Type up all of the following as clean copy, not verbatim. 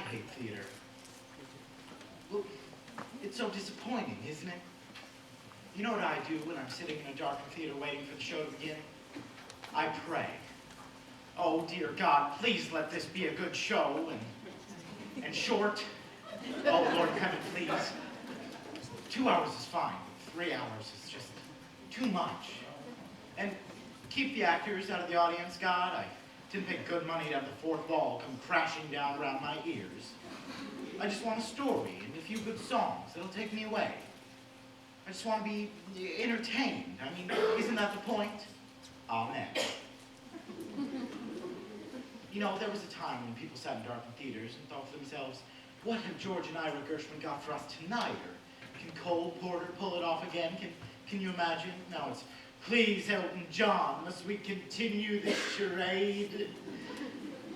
hate theater. Well, it's so disappointing, isn't it? You know what I do when I'm sitting in a darkened theater waiting for the show to begin? I pray. Oh, dear God, please let this be a good show and short. Oh, Lord in heaven, please. 2 hours is fine. 3 hours is just too much. And keep the actors out of the audience, God. I didn't pay good money to have the fourth wall come crashing down around my ears. I just want a story and a few good songs that'll take me away. I just want to be entertained. I mean, isn't that the point? Amen. You know, there was a time when people sat in darkened theaters and thought to themselves, what have George and Ira Gershwin got for us tonight? Or can Cole Porter pull it off again? Can you imagine? Now it's, please, Elton John, must we continue this charade?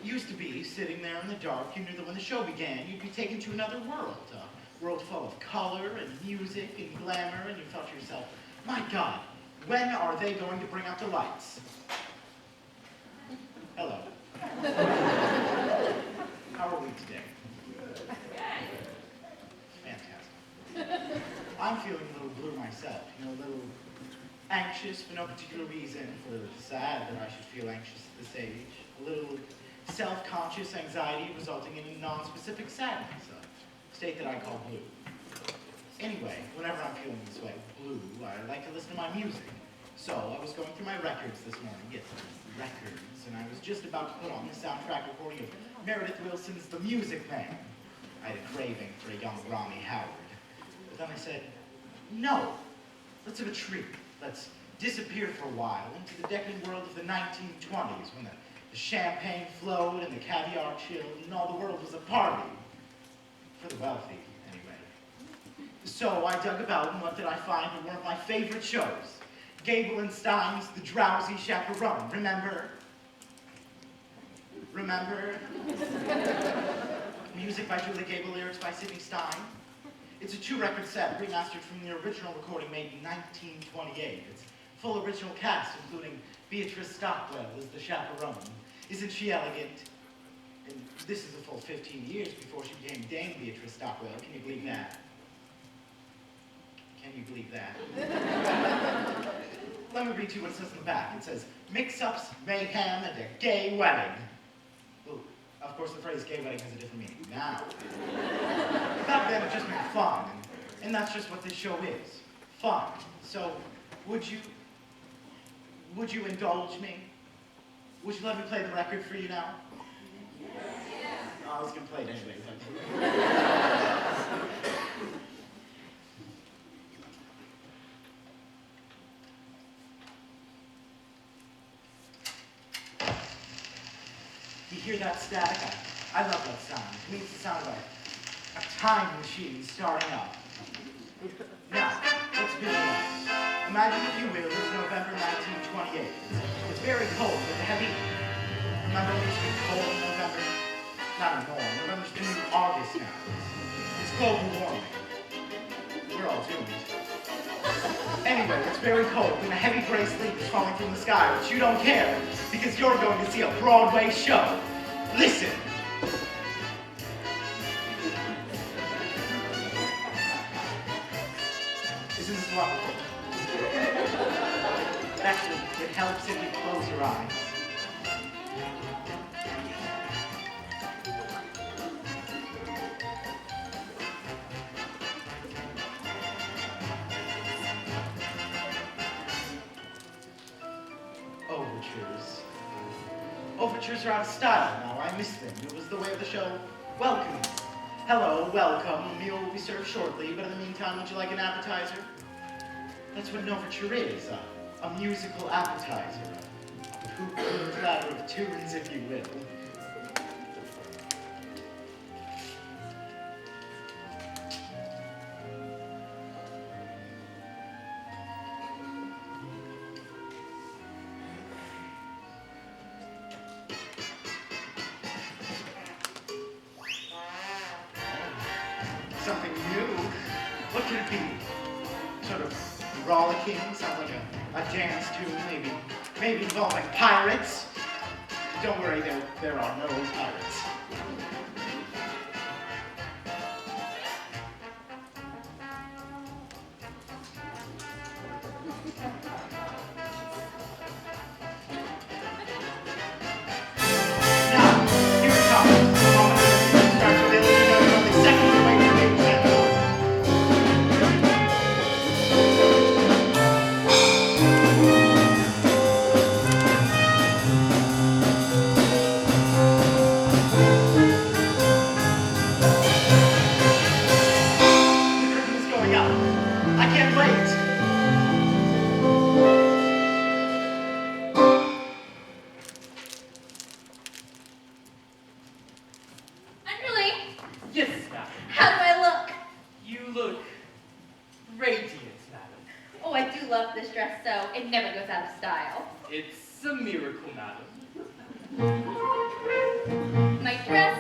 Used to be, sitting there in the dark, you knew that when the show began, you'd be taken to another world. A world full of color and music and glamour, and you thought to yourself, my God, when are they going to bring out the lights? Hello. How are we today? Fantastic. I'm feeling a little blue myself, you know, a little anxious for no particular reason, for sad that I should feel anxious at this age, a little self-conscious anxiety resulting in a non-specific sadness, a state that I call blue. Anyway, whenever I'm feeling this way, blue, I like to listen to my music. So I was going through my records this morning, yes, records, and I was just about to put on the soundtrack recording of Meredith Willson's The Music Man. I had a craving for a young Ronnie Howard. But then I said, no, let's have a treat. Let's disappear for a while into the decadent world of the 1920s when the champagne flowed and the caviar chilled and all the world was a party. For the wealthy, anyway. So I dug about, and what did I find in one of my favorite shows? Gable and Stein's The Drowsy Chaperone. Remember? Remember? Music by Julie Gable, lyrics by Sidney Stein. It's a 2-record set, remastered from the original recording made in 1928. It's full original cast, including Beatrice Stockwell as the chaperone. Isn't she elegant? And this is a full 15 years before she became Dame Beatrice Stockwell. Can you believe that? Can you believe that? Let me read to you what it says in the back. It says, mix-ups, mayhem, and a gay wedding. Well, of course, the phrase gay wedding has a different meaning now. Back then, it just meant fun, and that's just what this show is. Fun. So, would you indulge me? Would you let me play the record for you now? Yes. Oh, I was going to play it anyway. You hear that static? I love that sound. It means the sound of a time machine starting up. Now, let's visualize. Imagine, if you will, it's November 1928. It's very cold with a heavy... Remember when it used to be cold in November? Not anymore. November's the new August now. It's global warming. We're all doomed. Anyway, it's very cold and a heavy gray sleet is falling from the sky, but you don't care because you're going to see a Broadway show. Listen. Isn't this wonderful? Actually, it helps if you close your eyes. Overtures are out of style now. I miss them. It was the way of the show. Welcome. Hello, welcome. A meal will be served shortly, but in the meantime, would you like an appetizer? That's what an overture is, a musical appetizer. A poop platter of tunes, if you will. Something new? What could it be? Sort of rollicking, sounds like a dance tune, maybe involving pirates. Don't worry, there are no pirates. it never goes out of style. It's a miracle, madam. My dress,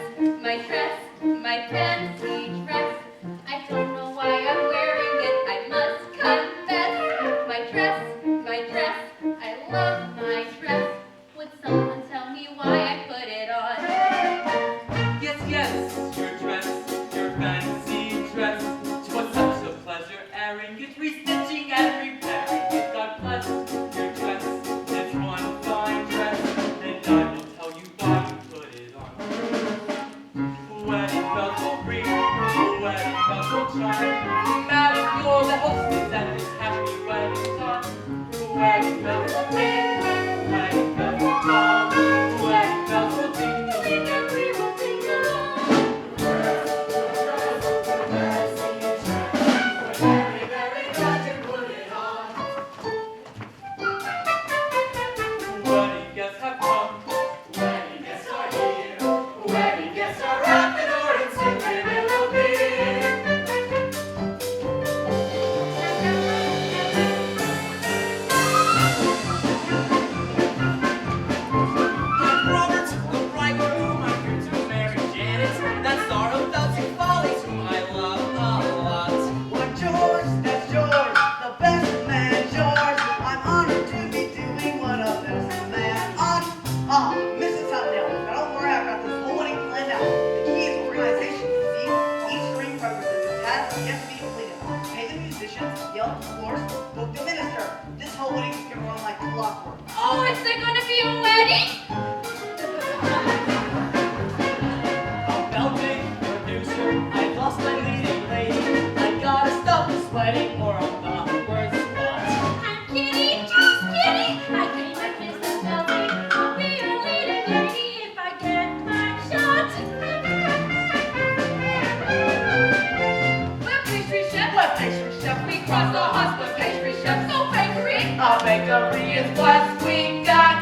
my fancy dress. I don't know why I'm wearing it, I must confess. My dress, I love my dress. Would someone tell me why I put it on? Yes, your dress, your fancy dress. 'Twas such a pleasure airing it, restitching and repairing it. God bless your dress, it's one fine dress, and I will tell you why you put it on. Wedding bells will ring, wedding bells will chime. Madam, you're the hostess at this happy wedding time. Wedding bells will ring, wedding bells will chime. Wedding bells will jingle, and we will sing along. Very, very glad you put it on. Wedding guests have come. Wedding guests are here. Wedding guests are at the door and singing melody. I'm Robert, the bridegroom. I'm here to marry Janet. That's our Belty Follies, whom I love a lot. Why, George, that's George, the best man, George. I'm honored to be doing what a best man ought. Mrs. Tutdale, now don't worry, I've got this whole wedding planned out. The key is organization, you see. Each string represents a task yet to be completed. Pay the musicians, yell at the floors, book the minister. This whole wedding is gonna run like clockwork. Oh, is there gonna be a wedding? I'm Belting, producer. I lost my leading lady. I gotta stop this wedding or I'm not worth spot. I'm kidding, just kidding. I think my business melting. I'll be a leading lady if I get my shot. We're pastry chef. What pastry chef? We cross the husband pastry chef. So bakery. A bakery is what we got.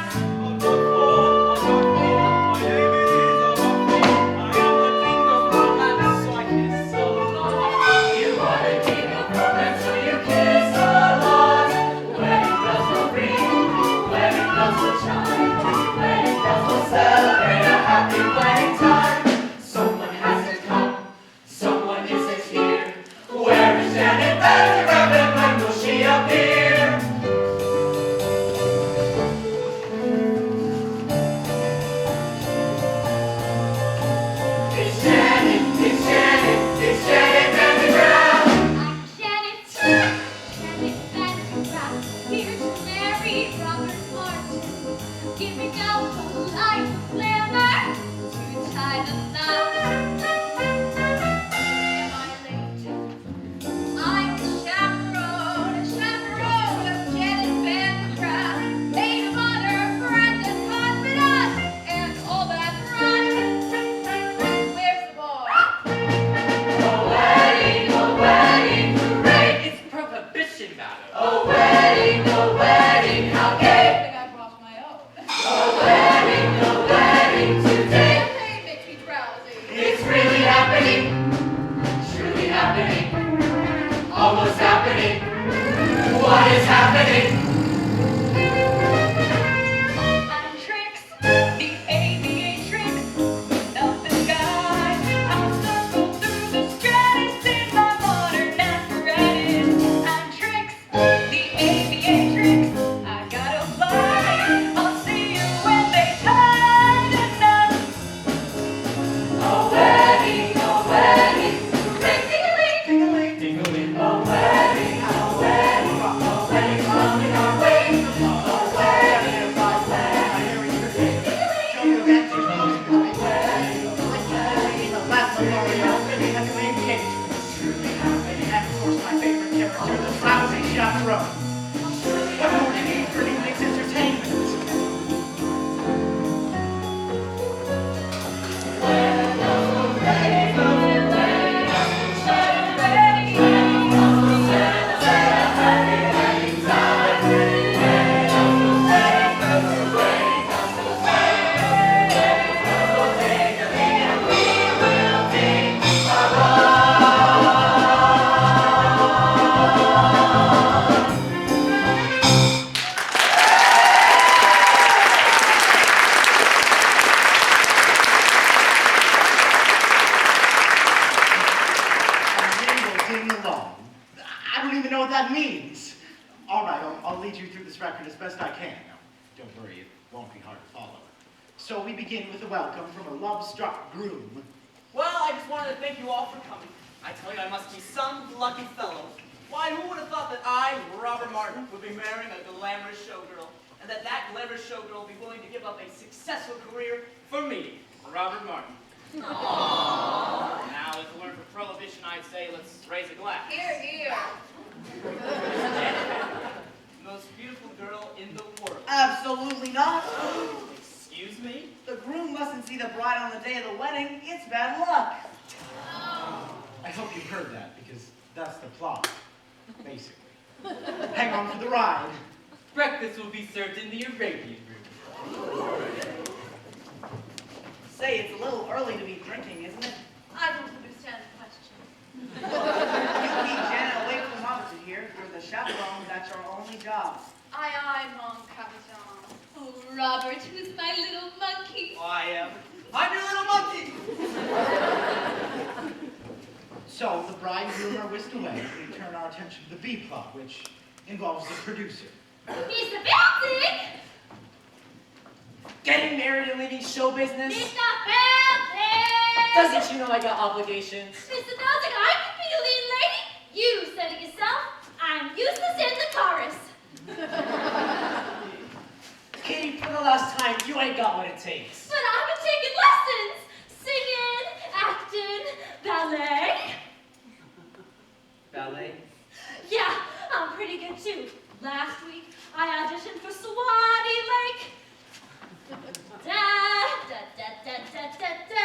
You are the king of romance, so you kiss a lot. Wedding bells will ring, wedding bells will chime. Wedding bells will celebrate a happy wedding time. Someone hasn't come, someone isn't here. Where is Janet Vandergraff and when will she appear? It's Janet, it's Janet, it's Janet Vandergraff. I'm Janet, Janet Vandergraff, here to marry Robert Morton, giving out the life of glamour to tie the knot. Am I late? I'm the chaperone of Janet Vandergraff, maid of honor, friend and confidant, and all that run. Where's the boy? A wedding, hooray! It's prohibition, madam. A wedding, how I gay! think I brought my own. A wedding today. Champagne makes me drowsy. It's really happening, truly happening, almost happening. What is happening? I'm tricks, the aviatrix, nothing guys. I'll circle through the stratus in my modern apparatus. I'm tricks, the aviatrix. I gotta fly. I'll see you when they tie the knot. A wedding, hooray! Ding-a-ling. Ding-a-ling. A wedding, coming our way. A wedding, Show your advantage, the last memorial, and the main cage. truly happening, And of course, my favorite character, the Drowsy Chaperone. What more do you need for an evening's entertainment? along. I don't even know what that means. All right, I'll lead you through this record as best I can. Now, don't worry, it won't be hard to follow. So we begin with a welcome from a love-struck groom. Well, I just wanted to thank you all for coming. I tell you, I must be some lucky fellow. Why, who would have thought that I, Robert Martin, would be marrying a glamorous showgirl, and that glamorous showgirl would be willing to give up a successful career for me, Robert Martin. Aww. Now, if it weren't for prohibition, I'd say let's raise a glass. Here, here. Most beautiful girl in the world. Absolutely not. Excuse me? The groom mustn't see the bride on the day of the wedding. It's bad luck. I hope you heard that, because that's the plot, basically. Hang on for the ride. Breakfast will be served in the Arabian room. Say, it's a little early to be drinking, isn't it? I don't understand the question. You keep Janet away from opposite here. You're the chaperone. That's your only job. Aye, aye, mon capitaine. Oh, Robert, who's my little monkey? I am. I'm your little monkey! So the bride and groom are whisked away. We turn our attention to the B plot, which involves the producer. Mr. Belting! Getting married and leaving show business? Mr. Belting! Doesn't she know I got obligations? Mr. Belting, I can be a lead lady. You said it yourself. I'm useless in the chorus. Katie, for the last time, you ain't got what it takes. But I've been taking lessons. Singing, acting, ballet. Ballet? Yeah, I'm pretty good too. Last week, I auditioned for Swanee Lake. Da da da da da da da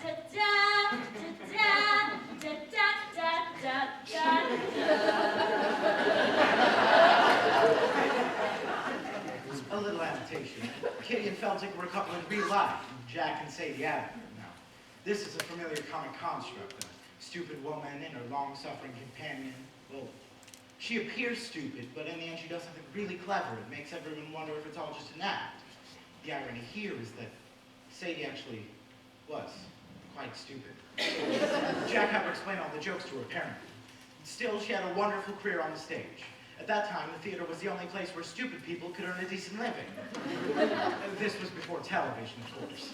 da da da da da da A little annotation. Kitty and Feltic were a couple in real life, Jack and Sadie Avenue. Now, this is a familiar comic construct. A stupid woman and her long-suffering companion. Well, she appears stupid, but in the end she does something really clever. It makes everyone wonder if it's all just an act. The irony here is that Sadie actually was quite stupid. Jack had to explain all the jokes to her apparently. Still, she had a wonderful career on the stage. At that time, the theater was the only place where stupid people could earn a decent living. This was before television, of course.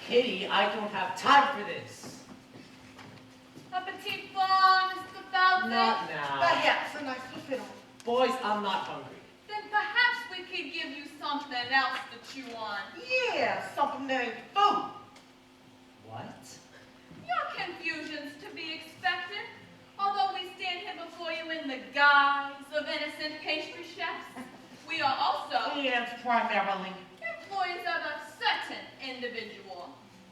Kitty, I don't have time for this. A petit bon, Mr. Belting. Not now. Perhaps a nice fiddle. Boys, I'm not hungry. Then perhaps we could give you something else to chew on. Yeah, something that ain't food. What? Your confusion's to be expected. Although we stand here before you in the guise of innocent pastry chefs, we are also Yes, primarily. employees of a certain individual.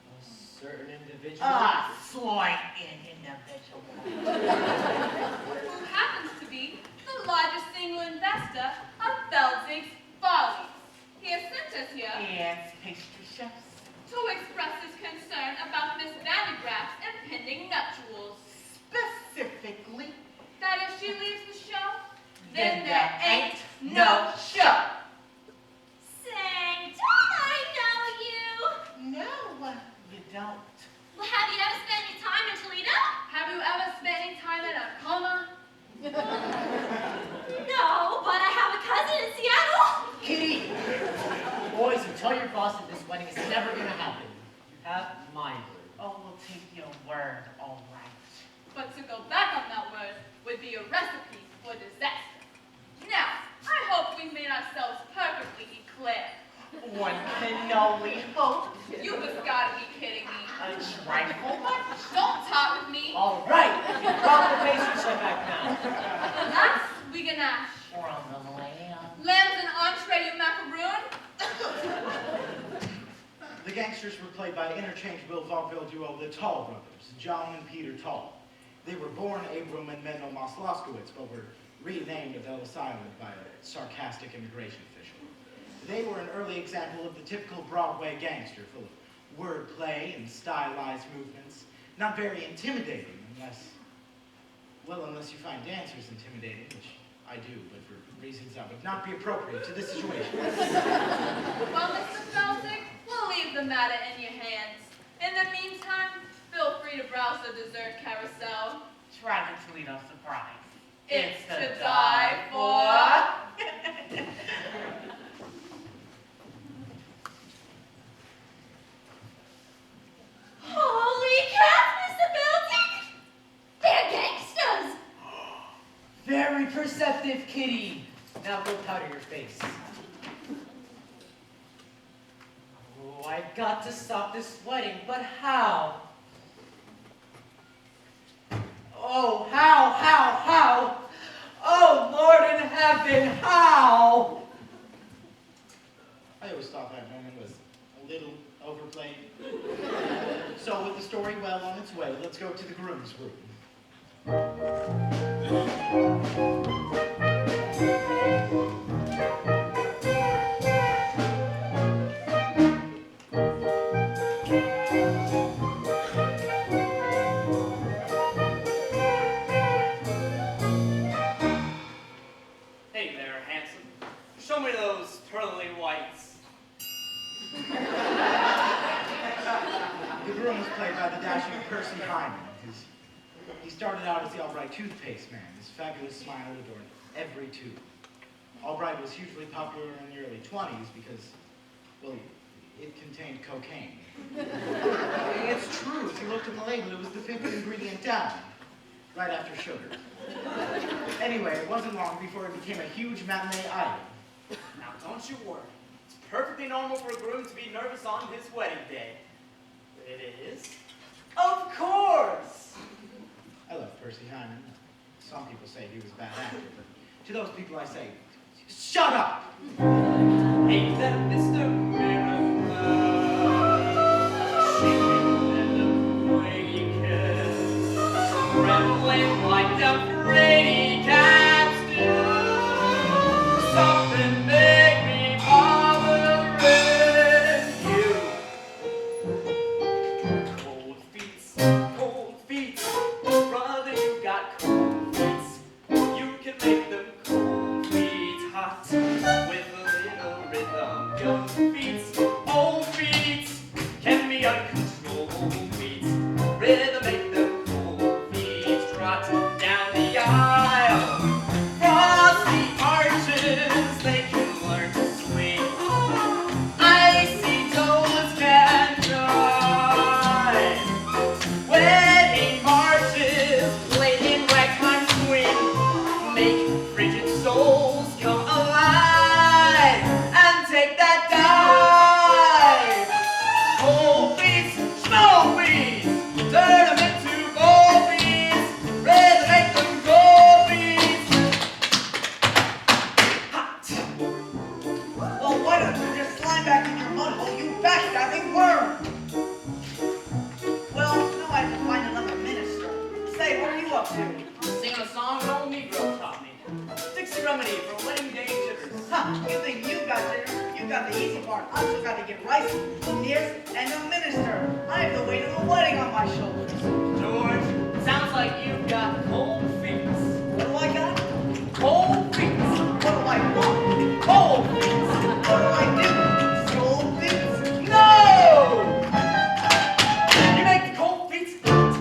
A certain individual? Ah, slight individual. Who happens to be the largest single investor of Belting's Follies. He has sent us here Yes, pastry chefs. to express his concern about Miss Vandegraff's impending nuptials. Specifically, That if she leaves the show, then then there ain't no show. Say, don't I know you? no, you don't. Well, have you ever spent any time in Toledo? Have you ever spent any time in a coma? No, but I have a cousin in Seattle. Kitty! Boys, you tell your boss that this wedding is never gonna happen. You have my word. Oh, we'll take your word, all right. But to go back on that word would be a recipe for disaster. Now, I hope we made ourselves perfectly clear. One can only hope. You just gotta be kidding me. A trifle much. Don't talk with me. All right, you can drop the pastry chef back now. Alas, we ganache. From the land. Lambs and entree, you macaroon. The gangsters were played by interchangeable vaudeville duo the Tall brothers, John and Peter Tall. They were born Abram and Mendel Moslaskowitz, but were renamed of Ellis Island by a sarcastic immigration official. They were an early example of the typical Broadway gangster, full of wordplay and stylized movements. Not very intimidating, unless you find dancers intimidating, which I do, but for reasons that would not be appropriate to this situation. Well, Mr. Feltic, we'll leave the matter in your hands. In the meantime, feel free to browse the dessert carousel. Try the Toledo surprise. It's to die for. Holy crap, Mr. Building! They're gangsters! Very perceptive, kitty. Now go powder your face. Oh, I've got to stop this wedding, but how? Oh, how? Oh, Lord in heaven, how? I always thought that moment was a little overplayed. So with the story well on its way, let's go to the groom's room. Hey there, handsome. Show me those pearly whites. The groom was played by the dashing Percy Hyman. He started out as the Albright toothpaste man. His fabulous smile adorned every tooth. Albright was hugely popular in the early 20s because, well, it contained cocaine. It's true. If you looked at the label, it was the fifth ingredient down, right after sugar. Anyway, it wasn't long before it became a huge matinee idol. Now, don't you worry. It's perfectly normal for a groom to be nervous on his wedding day. It is? Of course! I love Percy Hyman. Some people say he was a bad actor, but to those people I say, shut up! Hey there, Mr. Miracle. Shaking in the way you kiss. Trembling like the pretty cats do. Something make me bothering you. Cold feet. Brother, you got cold feet. You can make them cold feet hot with a little rhythm. Young feet, old feet can be uncontrolled feet. Rhythm make them cold feet trot down the aisle. Cross the arches, they can learn to swing. Icy toes can join. Wedding marches played in ragtime swing make frigid souls come alive and take that dive. Cold feet, snow feet, turn them into gold feet. Rhythm make them gold feet. Hot. Well, why don't you just slime back in your mud hole, you backstabbing worm? Well, now I have to find another minister. Say, what are you up to? Singing a song an old Negro taught me. Dixie Remedy for wedding day jitters. Huh, you think you got jitters? You got the easy part. I still got to get rice, nears, and a minister. I have the weight of a wedding on my shoulders. George, it sounds like you've got cold feet. What do I got? Cold feet. What do I want? Cold feet. What do I do? Soul beats? No! You make the cold feet hot.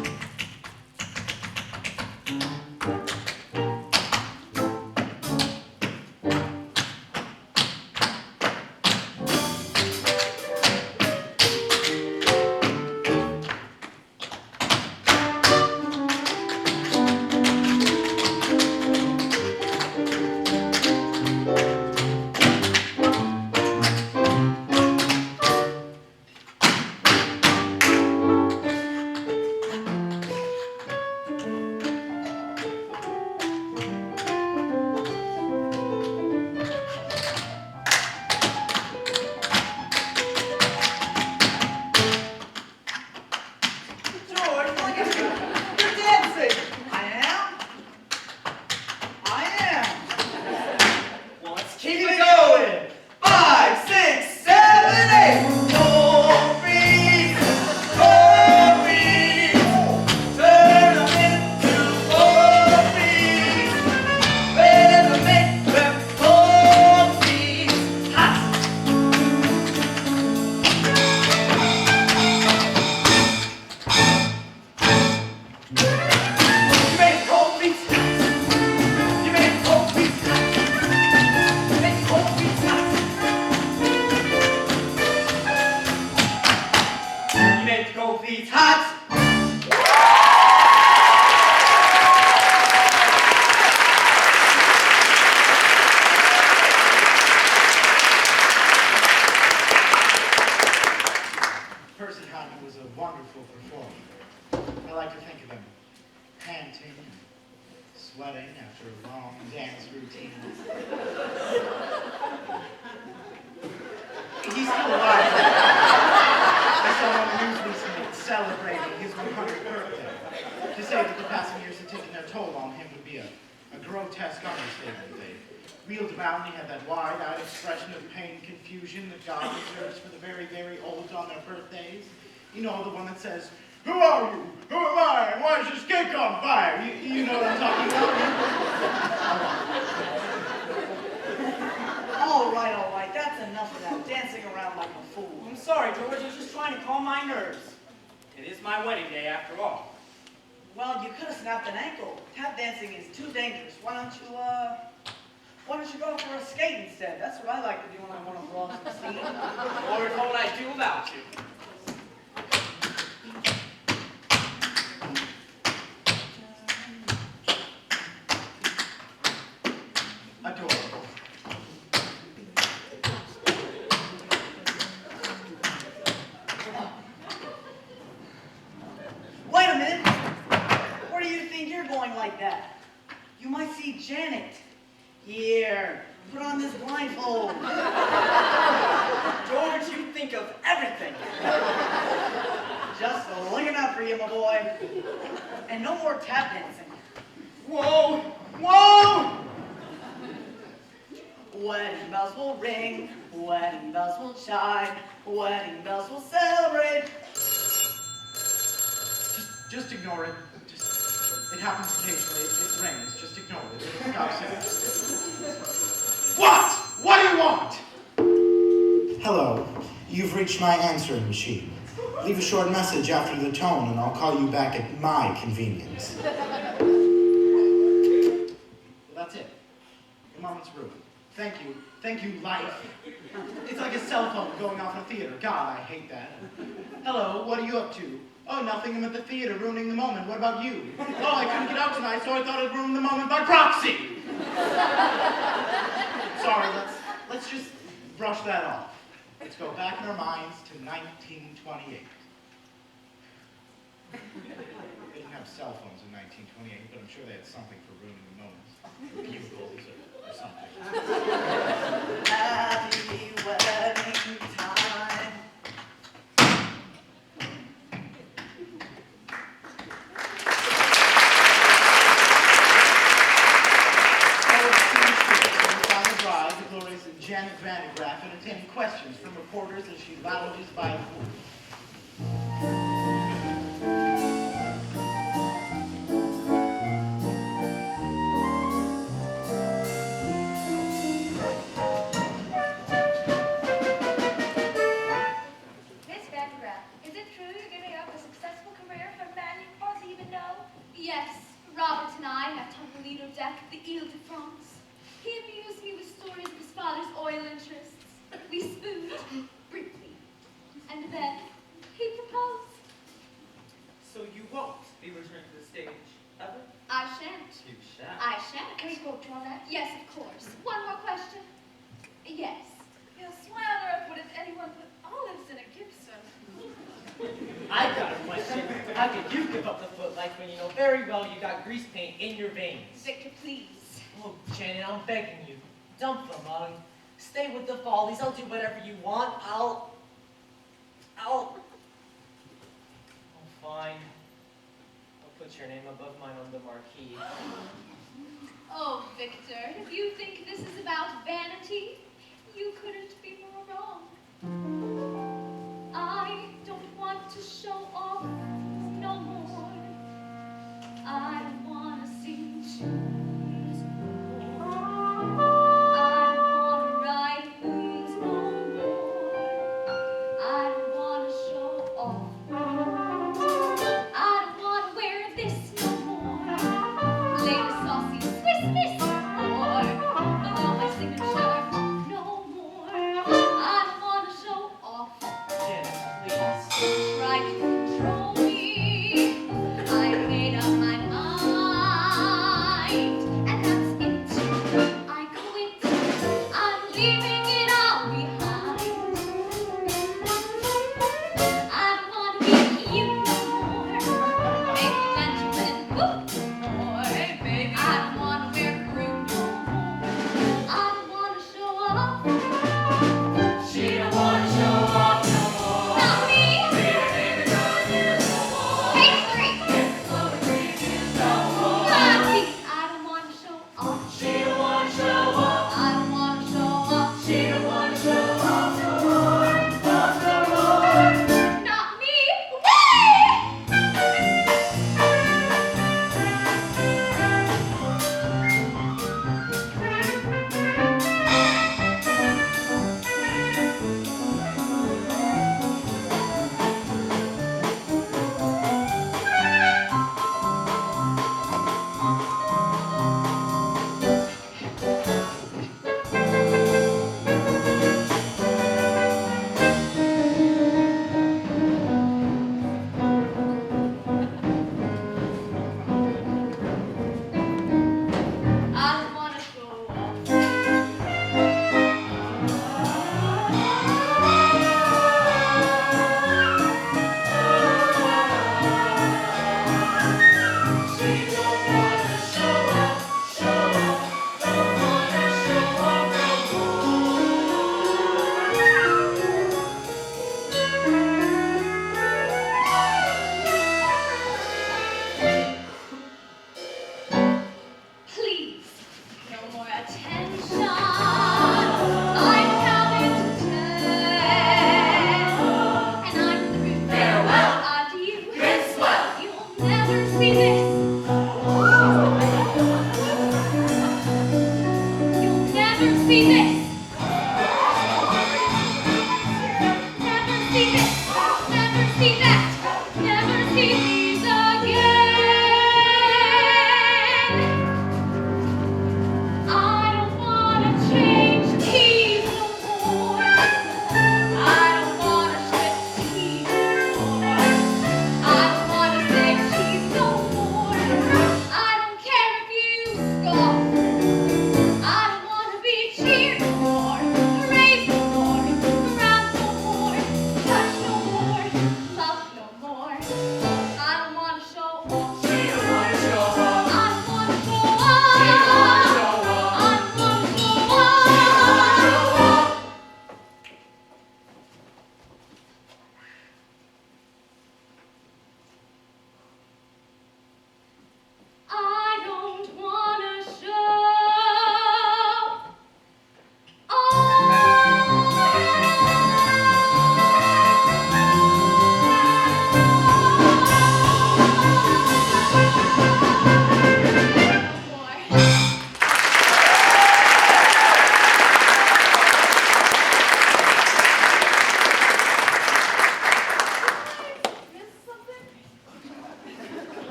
wonderful performer. I like to think of him panting and sweating after long dance routines. He's still alive. I saw him on the news recently celebrating his 100th birthday. To say that the passing years had taken their toll on him would be a grotesque understatement. They wheeled around, he had that wide-eyed expression of pain and confusion that God reserves for the very, very old on their birthdays. You know, the one that says, "Who are you? Who am I? And why is this cake on fire?" You know what I'm talking about? All right. That's enough of that dancing around like a fool. I'm sorry, George. I was just trying to calm my nerves. It is my wedding day, after all. Well, you could have snapped an ankle. Tap dancing is too dangerous. Why don't you go for a skate instead? That's what I like to do when I want to cross the scene. Lord, what would I do without you? Adorable. Wait a minute. Where do you think you're going like that? You might see Janet. Here, put on this blindfold. George, you think of everything. Just looking out for you, my boy. And no more tap dancing. Whoa! Whoa! Wedding bells will ring, wedding bells will chime, wedding bells will celebrate. Just ignore it. It happens occasionally. It rings. Just ignore it. It'll stop soon. What? What do you want? Hello. You've reached my answering machine. Leave a short message after the tone, and I'll call you back at my convenience. Well, that's it. The moment's ruined. Thank you. Thank you, life. It's like a cell phone going off in a theater. God, I hate that. Hello, what are you up to? Oh, nothing. I'm at the theater ruining the moment. What about you? Oh, I couldn't get out tonight, so I thought I'd ruin the moment by proxy. Sorry, let's just brush that off. Let's go back in our minds to 1928. They didn't have cell phones in 1928, but I'm sure they had something for ruining the moments. Bugles or something. Happy wedding time. The glorious Janet Vandegraff entertaining questions from reporters as she lounges by the pool. Miss Vandegraff, is it true you're giving up a successful career for a man you hardly even know? Yes, Robert and I have on the Lido deck of the Ile de France. He amused me with stories of his father's oil interests. We spooned, briefly. And then he proposed. So you won't be returning to the stage, ever? I shan't. You shall. I shan't. Can we quote you on that? Yes, of course. One more question. Yes. Yes, why on earth would anyone put olives in a Gibson? I've got a question. How could you give up the footlights when you know very well you got grease paint in your veins? Victor, please. Oh, Janet, I'm begging you. Dump the mug. Stay with the Follies. I'll do whatever you want. Oh, fine. I'll put your name above mine on the marquee. Oh, Victor, if you think this is about vanity, you couldn't be more wrong. I don't want to show off no more. I don't want to sing tunes no more. I don't want to write moves no more. I don't want to show off. I don't want to wear this no more. Lay a saucy Swiss miss or below my signature no more. I don't want to show off. Janet, please. Try to control never see this. You'll never see this. Never see this. Never see that. Never see these again. I don't wanna change keys no more. I don't wanna shift keys no more. I don't wanna say cheese no more. I don't care if you scoff. I don't wanna be cheered no more, praised no more, around no more, touched no more, loved no more. I don't wanna show off. She don't wanna show off. I don't wanna show off. She don't wanna show off. I don't wanna show She don't wanna show off. off. I don't wanna show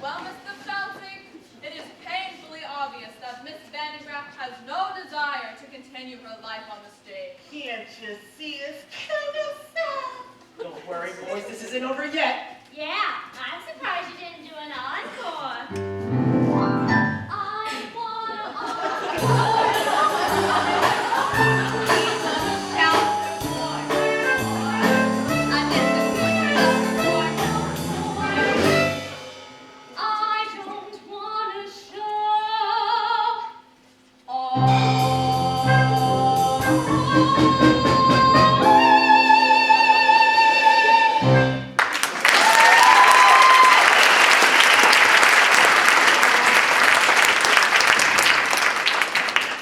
Well, Mr. Drowsy, it is painfully obvious that Miss Vandegraff has no desire to continue her life on the stage. Can't you see us kind of sad? Don't worry, boys, this isn't over yet. Yeah, I'm surprised you didn't do an encore. I don't wanna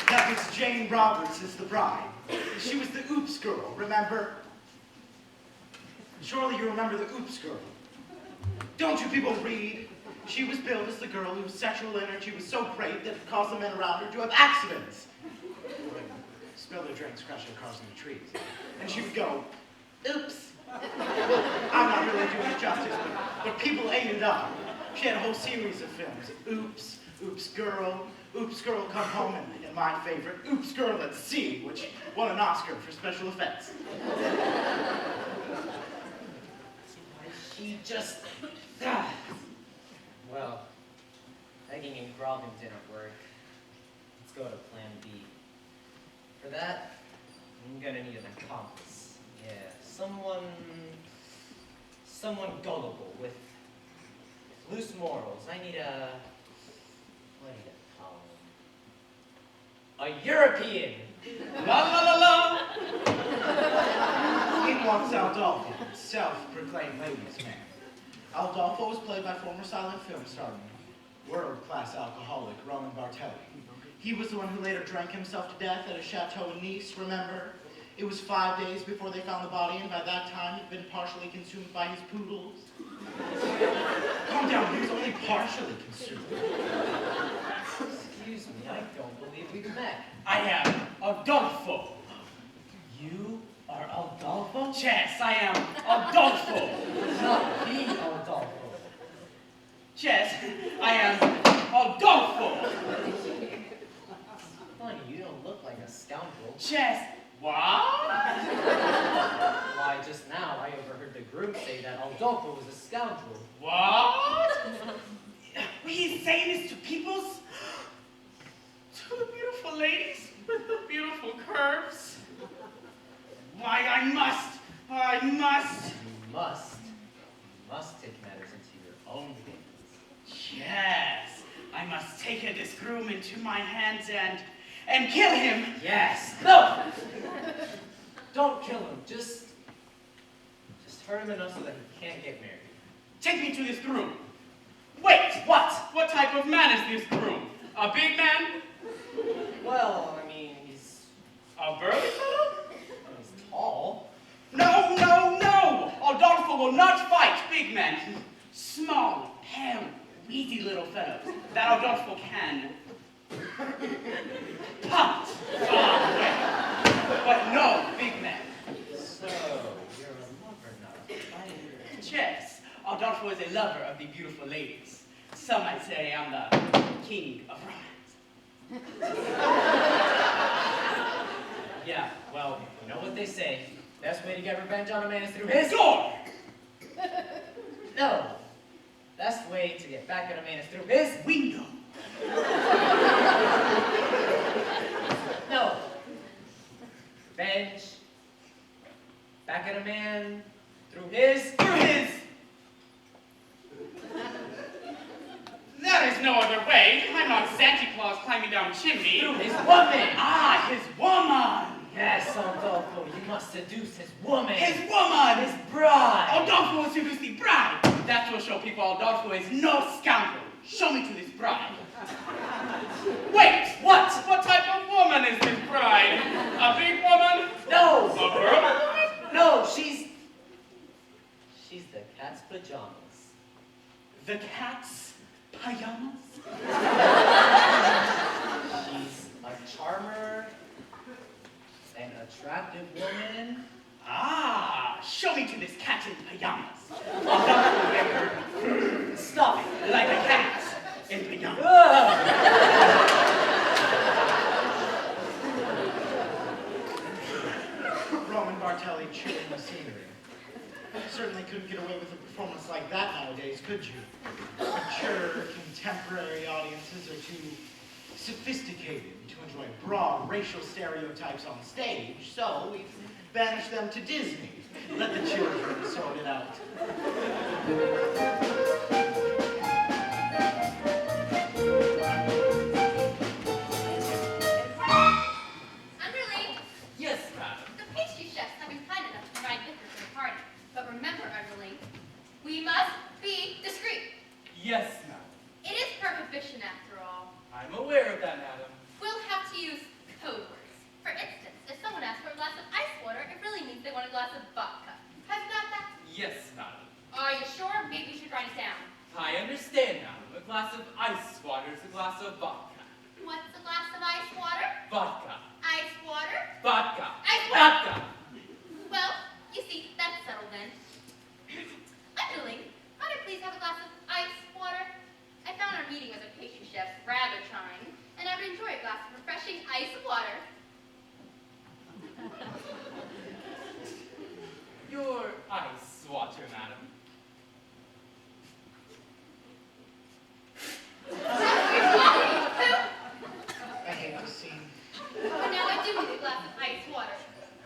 That was Jane Roberts as the bride. She was the Oops girl, remember? Surely you remember the Oops girl. Don't you people read? She was billed as the girl whose sexual energy was so great that it caused the men around her to have accidents. Spill their drinks, crash their cars in the trees. And she would go, oops. I'm not really doing it justice, but people ate it up. She had a whole series of films. Oops, Oops Girl, Oops Girl Come Home, and my favorite, Oops Girl at Sea, which won an Oscar for special effects. She just... Well, begging and groveling didn't work. Let's go to plan B. For that, I'm gonna need an accomplice. Yeah, someone gullible with loose morals. I need a, what do you call him? A European! La la la la! In walks Aldolfo, self-proclaimed ladies' man. Aldolfo was played by former silent film star, world-class alcoholic Roman Bartelli. He was the one who later drank himself to death at a chateau in Nice, remember? It was 5 days before they found the body, and by that time he'd been partially consumed by his poodles. Calm down, he was only partially consumed. Excuse me, I don't believe we've met. I am Adolfo. You are Adolfo? Yes, I am Adolfo. Not the Adolfo. Yes, I am Adolfo. Funny, you don't look like a scoundrel. Yes. What? Why, just now I overheard the groom say that Adolfo was a scoundrel. What? He's saying this to people's... to the beautiful ladies with the beautiful curves. Why, I must. You must take matters into your own hands. Yes, I must take this groom into my hands and kill him. Yes. No! Don't kill him. Just hurt him enough so that he can't get married. Take me to this groom. Wait, what? What type of man is this groom? A big man? Well, I mean, he's A burly fellow? tall. No, no, no! Adolfo will not fight big men. Small, pale, weedy little fellows that Adolfo can punt away. But no big men. So, you're a lover now, right? Yes, Adolfo is a lover of the beautiful ladies. Some might say I'm the king of romance. Yeah, well, you know what they say. Best way to get revenge on a man is through his Door! No. Best way to get back at a man is through his Window. No. Revenge. Back at a man through his Through his. There is no other way. I'm not Santa Claus climbing down chimney. through his woman. Ah, his woman. Yes, Adolfo, you must seduce his woman. His woman. His bride. Adolfo will seduce the bride. That will show people Adolfo is no scoundrel. Show me to this bride. Wait, What? what type of woman is this bride? A big woman? No. A girl? No, she's the cat's pajamas. The cat's pajamas? She's a charmer, an attractive woman. Ah, show me to this cat in pajamas. Adolfo will make her Stop it. like a cat in pajamas. Roman Bartelli chewing the scenery. You certainly couldn't get away with a performance like that nowadays, could you? Mature, contemporary audiences are too sophisticated to enjoy broad racial stereotypes on stage, so we banished them to Disney. Let the children sort it out. Underling, Yes, madam. the pastry chefs have been kind enough to provide liquor for the party. But remember, Underling, we must be discreet. Yes, madam. It is prohibition after all. I'm aware of that, madam. We'll have to use code words. For instance, if someone asks for a glass of ice water, it really means they want a glass of vodka. Have you got that? Yes, madam. Are you sure? Maybe we should write it down. I understand, madam. A glass of ice water is a glass of vodka. What's a glass of ice water? Vodka. Ice water? Vodka. Ice water! Vodka. Well, you see, that's settled then. Underling, might I please have a glass of ice water? I found our meeting with the pastry chefs rather trying, and I would enjoy a glass of refreshing ice water. Your ice water, madam. I hate this scene. But now I do need a glass of ice water.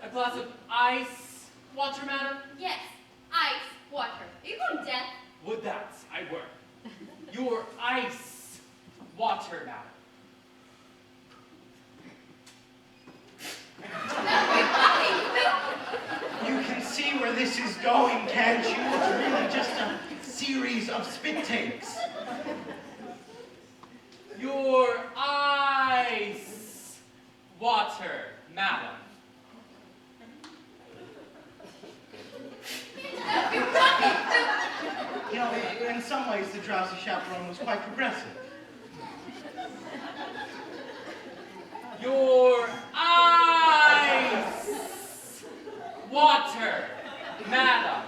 A glass of ice water, madam? Yes, ice water. Are you going deaf? Would that I were. Your ice water, madam. You can see where this is going, can't you? It's really just a series of spit takes. Your ice water, madam. You know, in some ways, the Drowsy Chaperone was quite progressive. Your ice water, madam.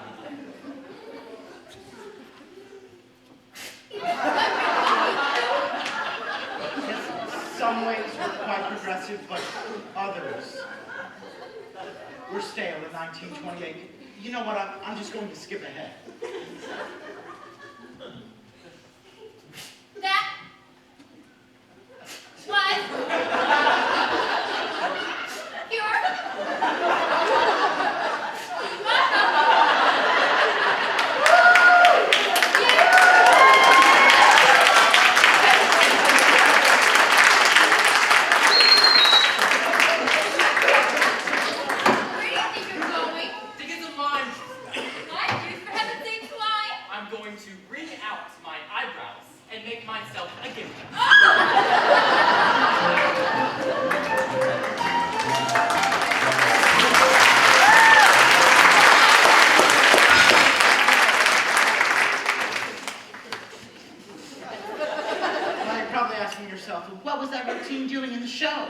Some ways were quite progressive, but others were stale in 1928. You know what? I'm just going to skip ahead. That was Where do you think you're going? To get some lime juice, madam. Lime juice, for heaven's sakes, why? I'm going to wring out my eyebrows and make myself a gimlet. yourself, what was that routine doing in the show?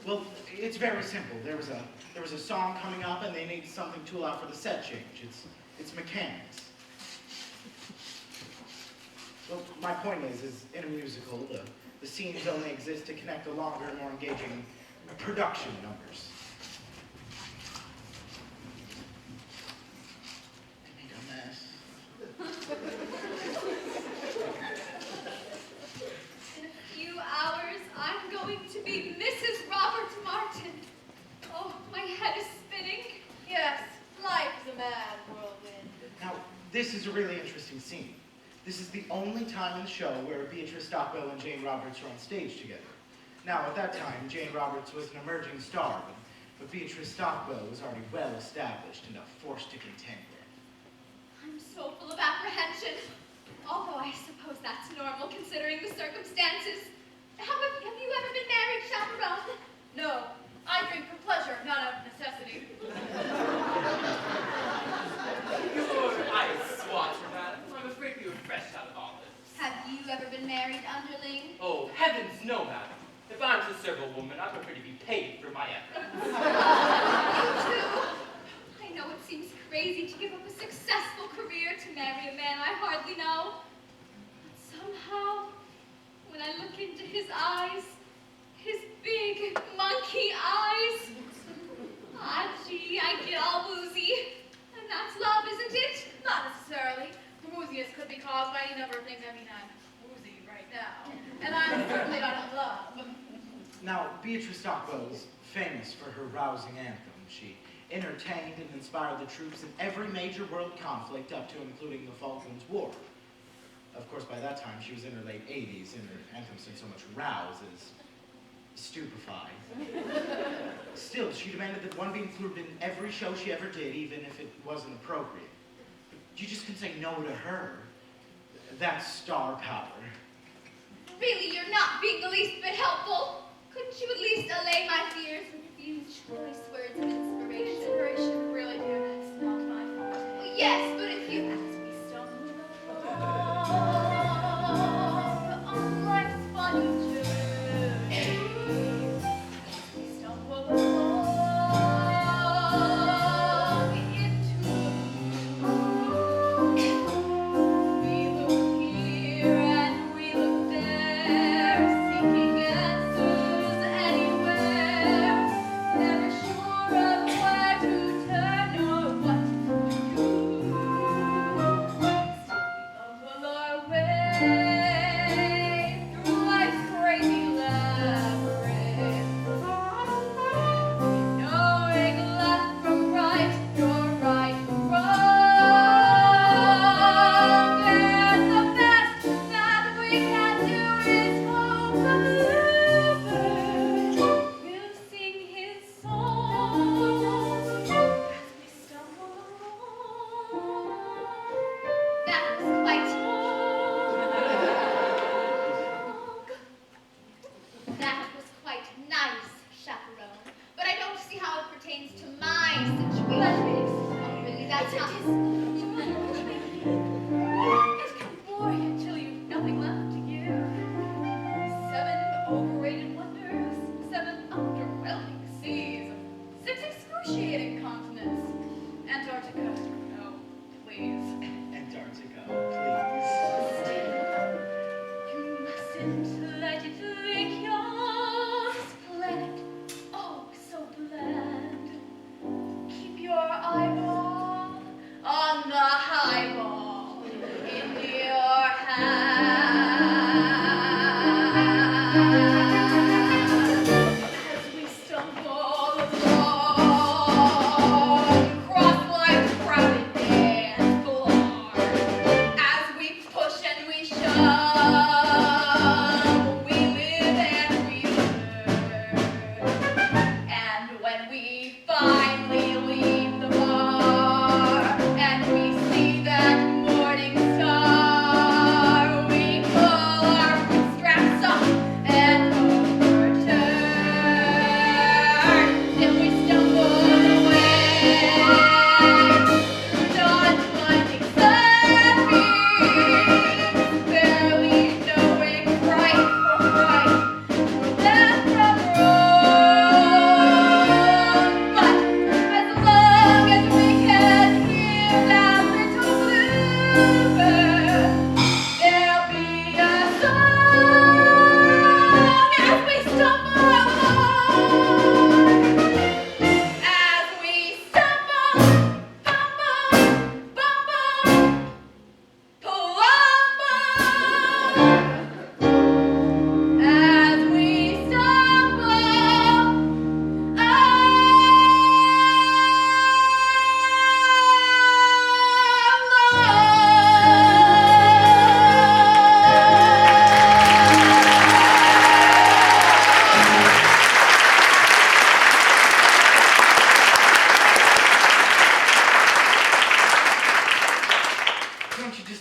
Well, it's very simple. There was a song coming up, and they needed something to allow for the set change. It's mechanics. Well, my point is in a musical, the scenes only exist to connect the longer and more engaging production numbers. I make a mess. In a few hours, I'm going to be Mrs. Robert Martin. Oh, my head is spinning. Yes, life is a mad whirlwind. Now, this is a really interesting scene. This is the only time in the show where Beatrice Stockwell and Jane Roberts are on stage together. Now, at that time, Jane Roberts was an emerging star, but Beatrice Stockwell was already well established and a force to contend with. I'm so full of apprehension. Although I suppose that's normal considering the circumstances. Have you ever been married, Chaperone? No, I drink for pleasure, not out of necessity. Your ice water, madam. I'm afraid we were fresh out of office. Have you ever been married, underling? Oh, heavens, no, madam. If I'm to serve a woman, I prefer to be paid for my efforts. Me too. I know it seems crazy to give up a successful career to marry a man I hardly know. But somehow, when I look into his eyes, his big monkey eyes, ah gee, I get all woozy. And that's love, isn't it? Not necessarily. The wooziness could be caused by any number of things. I mean, I'm woozy right now. And I'm certainly not in love. Now, Beatrice Stockwell was famous for her rousing anthem. She entertained and inspired the troops in every major world conflict up to and including the Falklands War. Of course, by that time, she was in her late 80s, and her anthem sing so much rouse as stupefy. Still, she demanded that one be included in every show she ever did, even if it wasn't appropriate. But you just couldn't say no to her. That's star power. Really, you're not being the least bit helpful. Couldn't you at least allay my fears with a few choice words of inspiration? Inspiration, really, dear, that's not my fault. Well, yes, but if you as we stumble on life's funny journey, as we stumble into we look here and we look there, seeking answers anywhere, never sure of where to turn or what to do.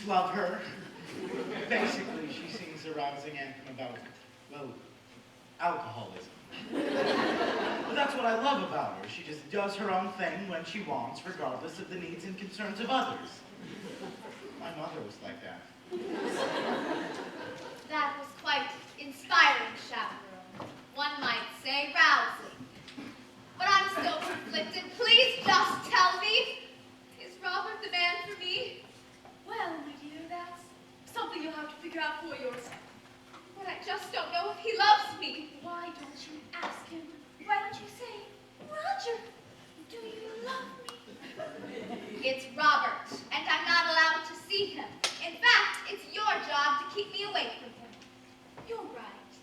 just love her. Basically, she sings a rousing anthem about, well, alcoholism. But that's what I love about her. She just does her own thing when she wants, regardless of the needs and concerns of others. My mother was like that. That was quite inspiring, Chaperone. One might say rousing. But I'm still conflicted. Please just tell me, is Robert the man for me? Well, my dear, that's something you'll have to figure out for yourself. But I just don't know if he loves me. Why don't you ask him? Why don't you say, Roger, do you love me? It's Robert, and I'm not allowed to see him. In fact, it's your job to keep me away from him. You're right.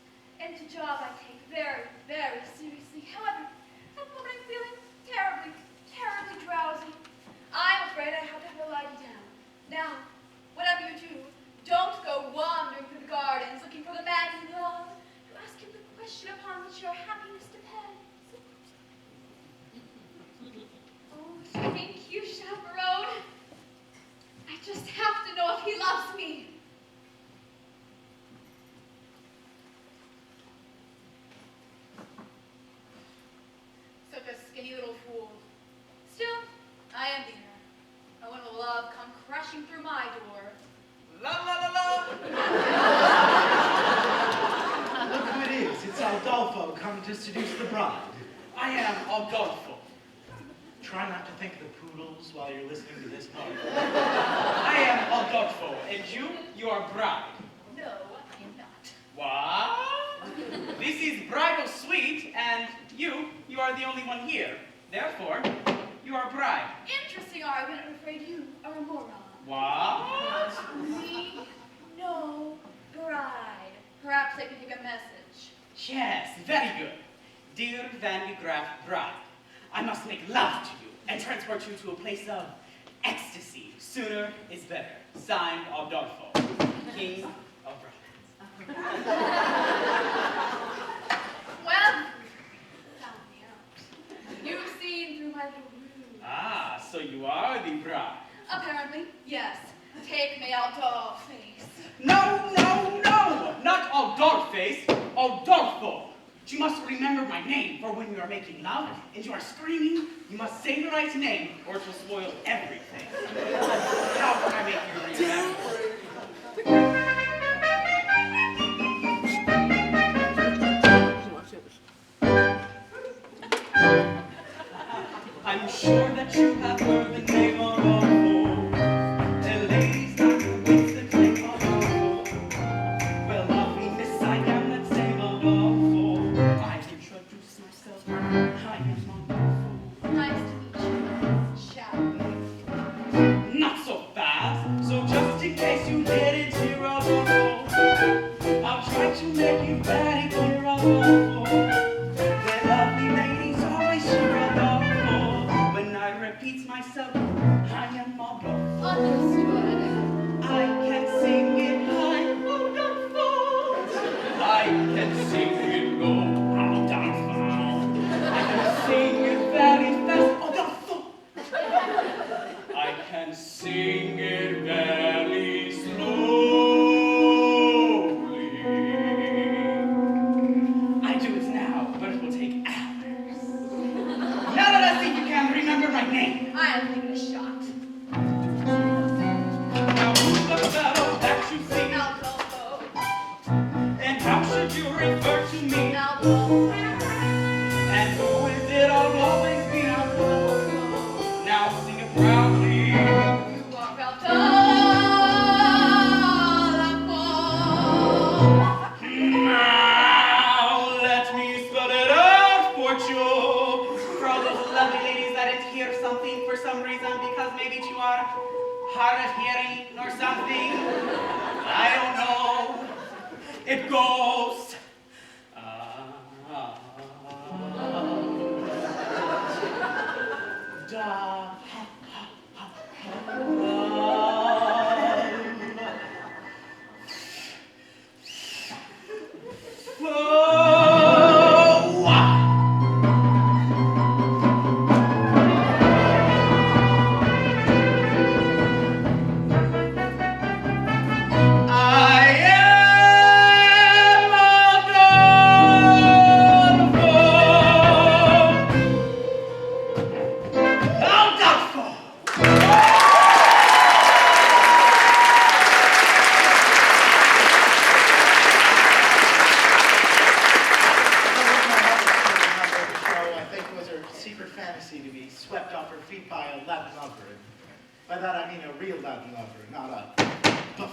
And it's a job I take very, very seriously. However, at the moment I'm feeling terribly, terribly drowsy. I'm afraid I have to have a lie down. Now, whatever you do, don't go wandering through the gardens looking for the man you love. You ask him the question upon which your happiness depends. Oh, thank you, Chaperone. I just have to know if he loves me. Such a skinny little fool. Still, I envy her. I want a love come crashing through my door. La la la la! Look who it is. It's Adolfo come to seduce the bride. I am Adolfo. Try not to think of the poodles while you're listening to this part. I am Adolfo, and you are bride. No, I am not. What? This is bridal suite, and you are the only one here. Therefore, you are bride. Interesting argument. I'm afraid you are a moron. What? We know bride. Perhaps I can take a message. Yes, very good. Dear Van de Graaf bride, I must make love to you and transport you to a place of ecstasy. Sooner is better. Signed, Adolfo, King of Brides. Well, found me out. You've seen through my little ruse. Ah, so you are the bride. Apparently, yes. Take me out, doll face. No, no, no! Not Adolfo, Adolfo. You must remember my name, for when you are making love and you are screaming, you must say the right name, or it will spoil everything. How can I make you remember? I'm sure that you have heard the name of Adolfo. The ladies that waits the claim of Adolfo. Well, lovely miss, I am that same Adolfo. I introduce myself. I am Adolfo. Nice to meet you. Chaperone. Not so fast. So just in case you didn't hear Adolfo, I'll try to make you very clear, Adolfo. The lovely ladies always hear Adolfo. When I repeat myself, I am Adolfo. Understood. I can sing it high, Adolfo. I can sing it low, Adolfo. I can sing it very fast, Adolfo. I can sing it very slowly. I do it now, but it will take hours. Now that I think you can remember my name. I'll give it a shot. Now who's the fellow that you see? Adolfo. And how should you refer to me? Adolfo. And who is it I'll always be? Adolfo. Now sing it proudly. You walk out Now let me spell it out for you. For all those lovely ladies that didn't hear something for some reason, because maybe you are hard of hearing or something. I don't know. It goes. Da.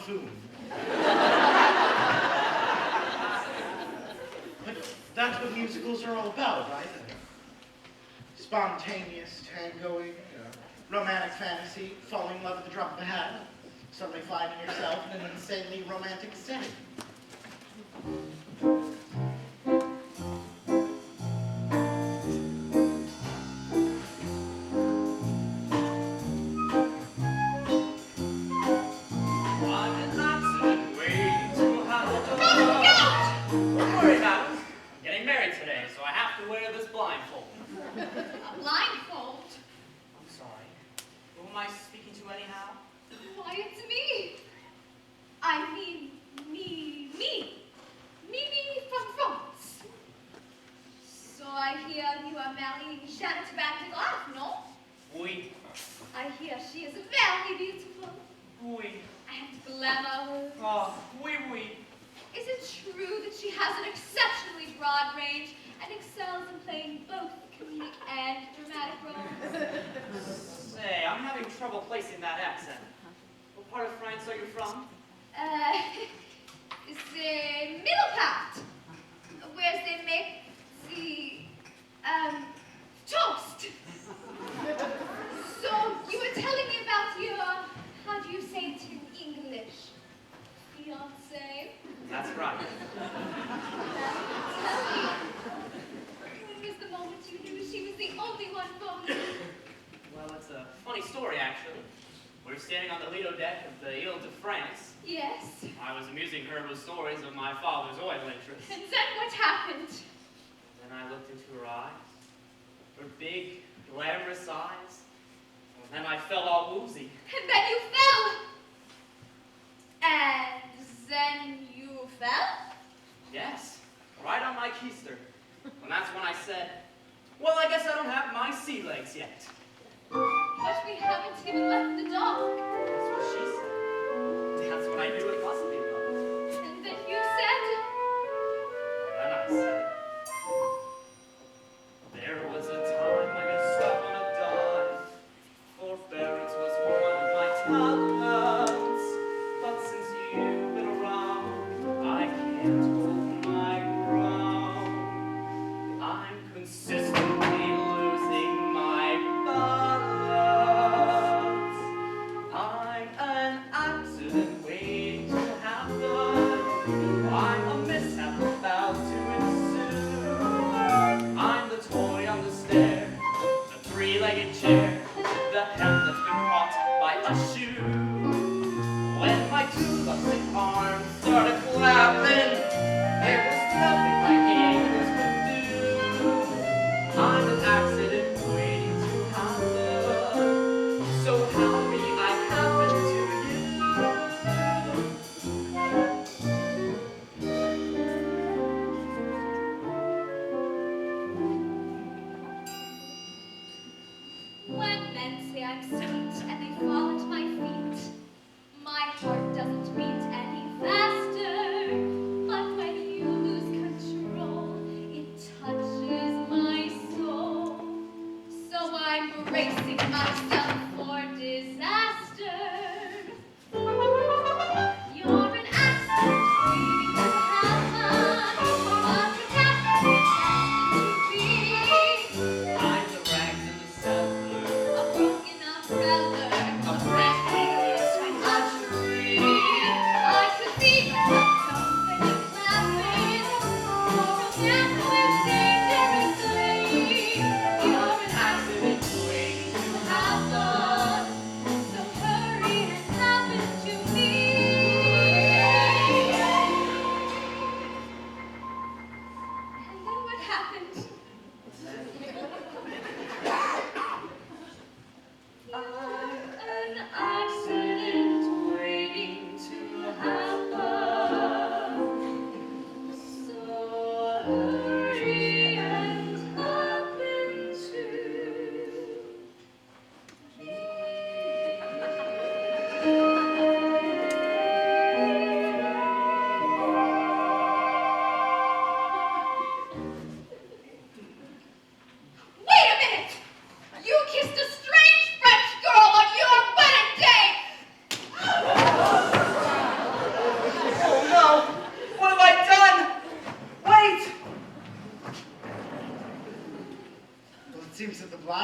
buffoon. But that's what musicals are all about, right? Spontaneous tangoing, romantic fantasy, falling in love at the drop of a hat, suddenly finding yourself in an insanely romantic setting. Don't worry about it. I'm getting married today, so I have to wear this blindfold. A blindfold? I'm sorry. Who am I speaking to anyhow? Why, it's me. I mean, me. Me from France. So I hear you are marrying Janet Van de Graaf, no? Oui. I hear she is very beautiful Oui. and glamorous. Oh, oui, oui. Is it true that she has an exceptionally broad range and excels in playing both comedic and dramatic roles? Say, I'm having trouble placing that accent. What part of France are you from? The middle part, where they make the, toast. So, you were telling me about your, how do you say it in English? Fiancé? That's right. Tell me, when was the moment you knew she was the only one for me? Well, it's a funny story, actually. We were standing on the Lido deck of the Ile de France. Yes. I was amusing her with stories of my father's oil interests. And then what happened? Then I looked into her eyes, her big, glamorous eyes. And then I felt all woozy. And then you fell. And then you fell? Yes, right on my keister. And that's when I said, well, I guess I don't have my sea legs yet. But we haven't even left the dock. That's what she said. That's when I knew it must be love. And then you said, Then I said, there was a time I could stop on a dime. Forbearance was one of my talents. But since you've been around, I can't hold my ground. I'm consistently losing my balance. I'm an accident waiting to happen. I'm a mishap about to ensue. I'm the toy on the stair, the three-legged chair, the hem that's been caught by a shoe. When my two lovesick arms started clapping, there was nothing my hands could do. I'm an accident waiting to happen. So how may I happen to when men say I'm sweet and they fall at my feet, my heart doesn't beat any faster. But when you lose control,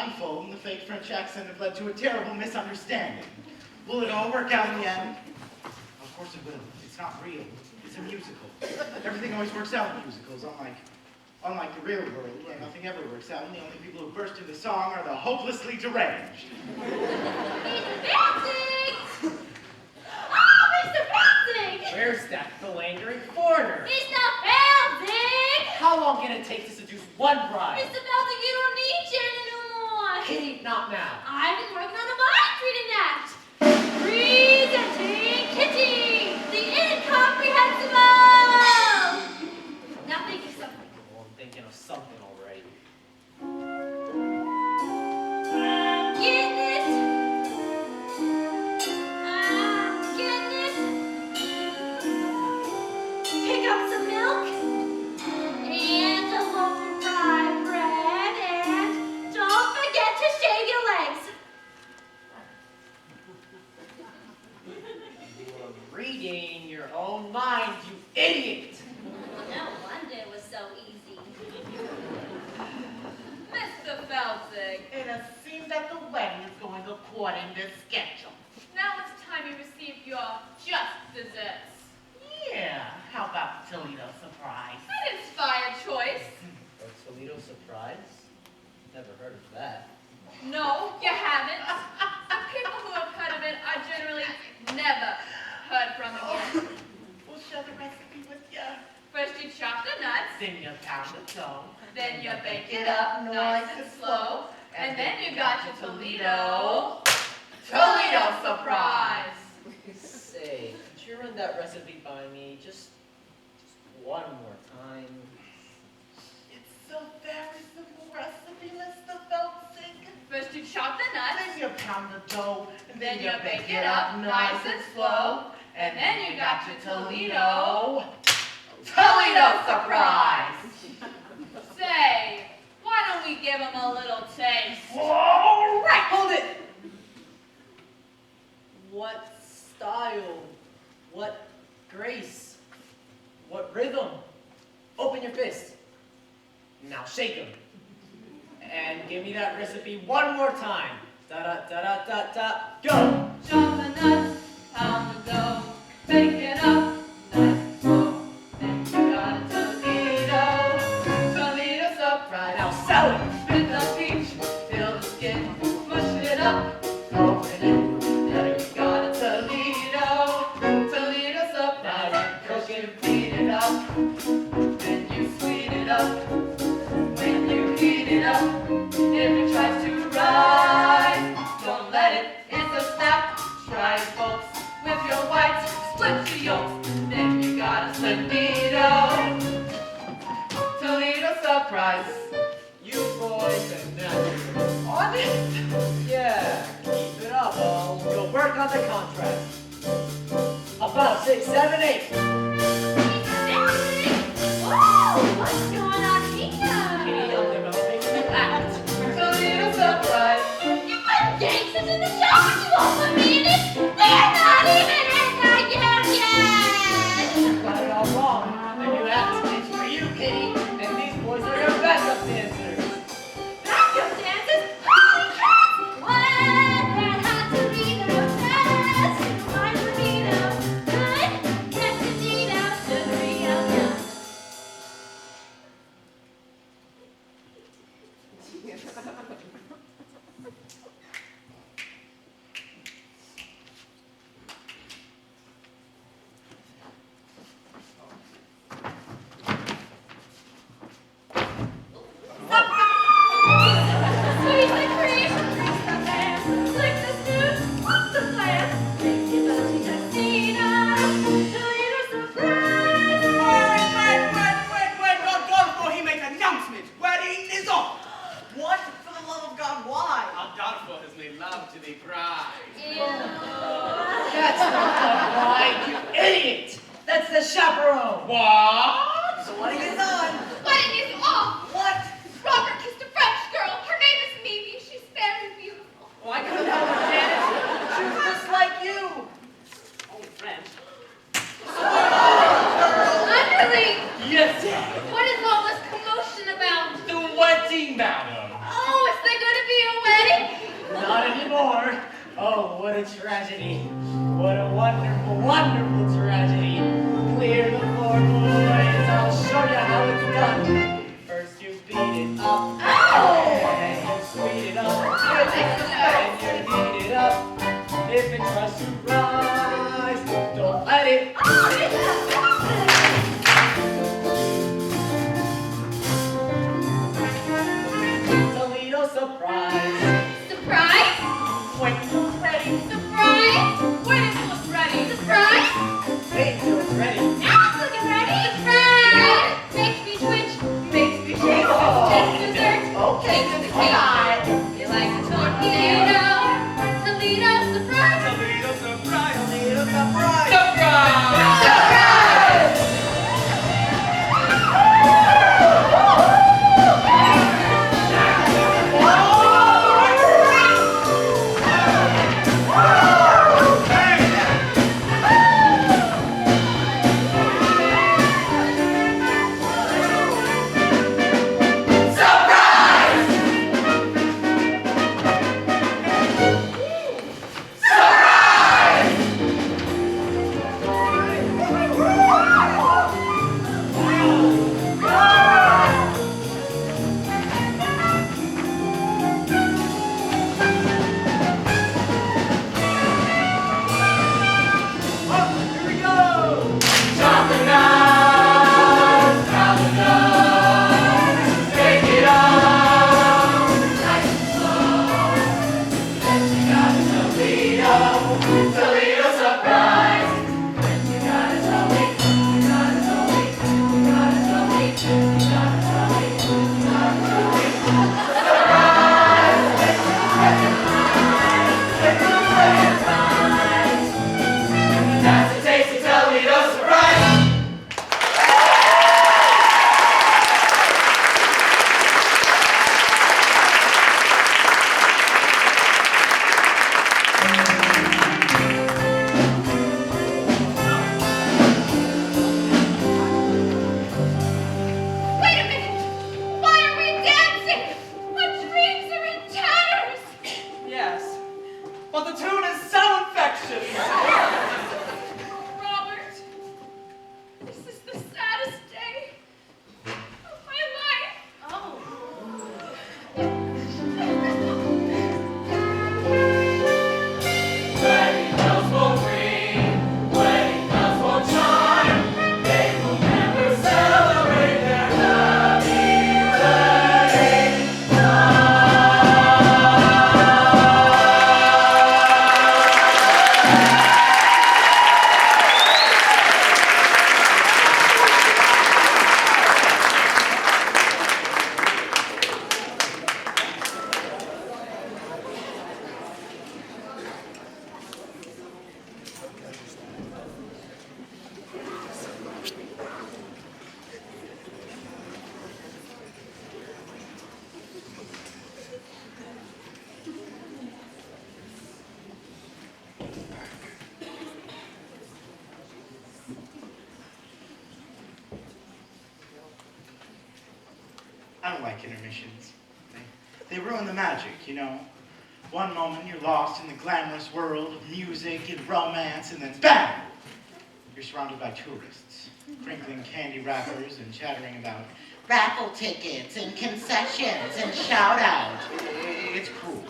blindfold and the fake French accent have led to a terrible misunderstanding. Will it all work out in the end? Of course it will. It's not real. It's a musical. Everything always works out in musicals, unlike the real world, where nothing ever works out, and the only people who burst into song are the hopelessly deranged. Mr. Bouncing! Oh, Mr. Bouncing! Where's that philandering foreigner? Mr. Bouncing! How long can it take to seduce one bride? Mr. Bouncing, you don't need Janet anymore. Kitty, not now. I've been working on a mind reading act. Presenting Kitty, the incomprehensible! Now think of something. Well, I'm thinking of something already. Getting it? Getting it? Pick up some milk and a loaf of rye bread, and don't forget to shave your legs. You are reading your own mind, you idiot! No wonder it was so easy. Mr. Feldzig, It seems that the wedding is going according to schedule. now it's time you received your just desserts. Yeah, how about Toledo surprise? An inspired choice. A Toledo surprise? Never heard of that. No, you haven't. The people who have heard of it are generally never heard from again. We'll share the recipe with you. First you chop the nuts, Then you pound the dough. then you bake it up nice and slow, and then you got your Toledo surprise. Say, could you run that recipe by me just one more time? It's a very simple recipe, Mr. Feldzig. First you chop the nuts, Then you pound the dough. And then you bake it up nice and slow, and then you got your Toledo surprise. Say, why don't we give him a little taste? All right. Hold it! What style? What grace? What rhythm? Open your fist. Now shake them. And give me that recipe one more time. Da-da-da-da-da-da, go! Chop the nuts, pound the dough, bake it up nice and slow. Then you got a Toledo surprise. Now sell it! Split the peach, peel the skin, mush it up, throw it in. Then you got a Toledo surprise. Now Cook it, beat it up, then you sweeten it up. When you heat it up, if it tries to rise, don't let it, it's a snap. Try it, folks, with your whites, split the yolks, then you got a Toledo surprise. You boys are natural. Honest. Yeah, keep it up. You'll work on the contract. About 6, 7, 8. Whoa, what's going on here? Kitty, I'm developing an act. Toledo surprise. You put gangsters in the show and you offer me in it. They're not even in there yet. You got it all wrong. The new act is for you, Kitty. And these boys are your backup dancers. Backup dancers? Holy cats! When that hot Toledo dance, my Toledo, good, yes, Toledo, Toledo, Squeeze the cream, grease the pan, flick the snooze, what's the plan? Make your bounty Toledo, Toledo surprise! Wait, go before he makes announcement. Wedding is off. What? For the love of God, why? Our daughter has made love to the bride. That's not the bride, you idiot! That's the chaperone! What? So what is on? Wedding is off. What? Robert kissed a French girl. Her name is Mimi. She's very beautiful. Oh, I couldn't help it, Janet. She was just like you. Only French. Underling, Yes, what is all this commotion about? the wedding, madam! Oh, is there going to be a wonderful tragedy. Clear the 4 boys, I'll show you how it's done. First you beat it up, and you sweet it up, and you heat it up. If it tries to rise, don't let it. Toledo surprise. Surprise! When you're ready, Surprise! Wait until it's ready. Surprise! wait till it's ready. Now it's looking ready. Surprise! Makes me twitch. Makes me shake. Just dessert. Okay, Takes the cake. alright. You like the torpedo? Toledo surprise! Toledo surprise! Toledo surprise. Surprise! Surprise! That's a tasty Toledo surprise. Wait a minute! Why are we dancing? My dreams are in tatters! Yes, but the tune is so infectious. Robert, this is the saddest day of my life. Wedding bells will ring, wedding bells will chime. They will never celebrate their happy wedding I don't like intermissions. They ruin the magic, you know. One moment you're lost in the glamorous world of music and romance, and then BAM! You're surrounded by tourists, crinkling candy wrappers and chattering about raffle tickets and concessions and shout-outs. It's cruel.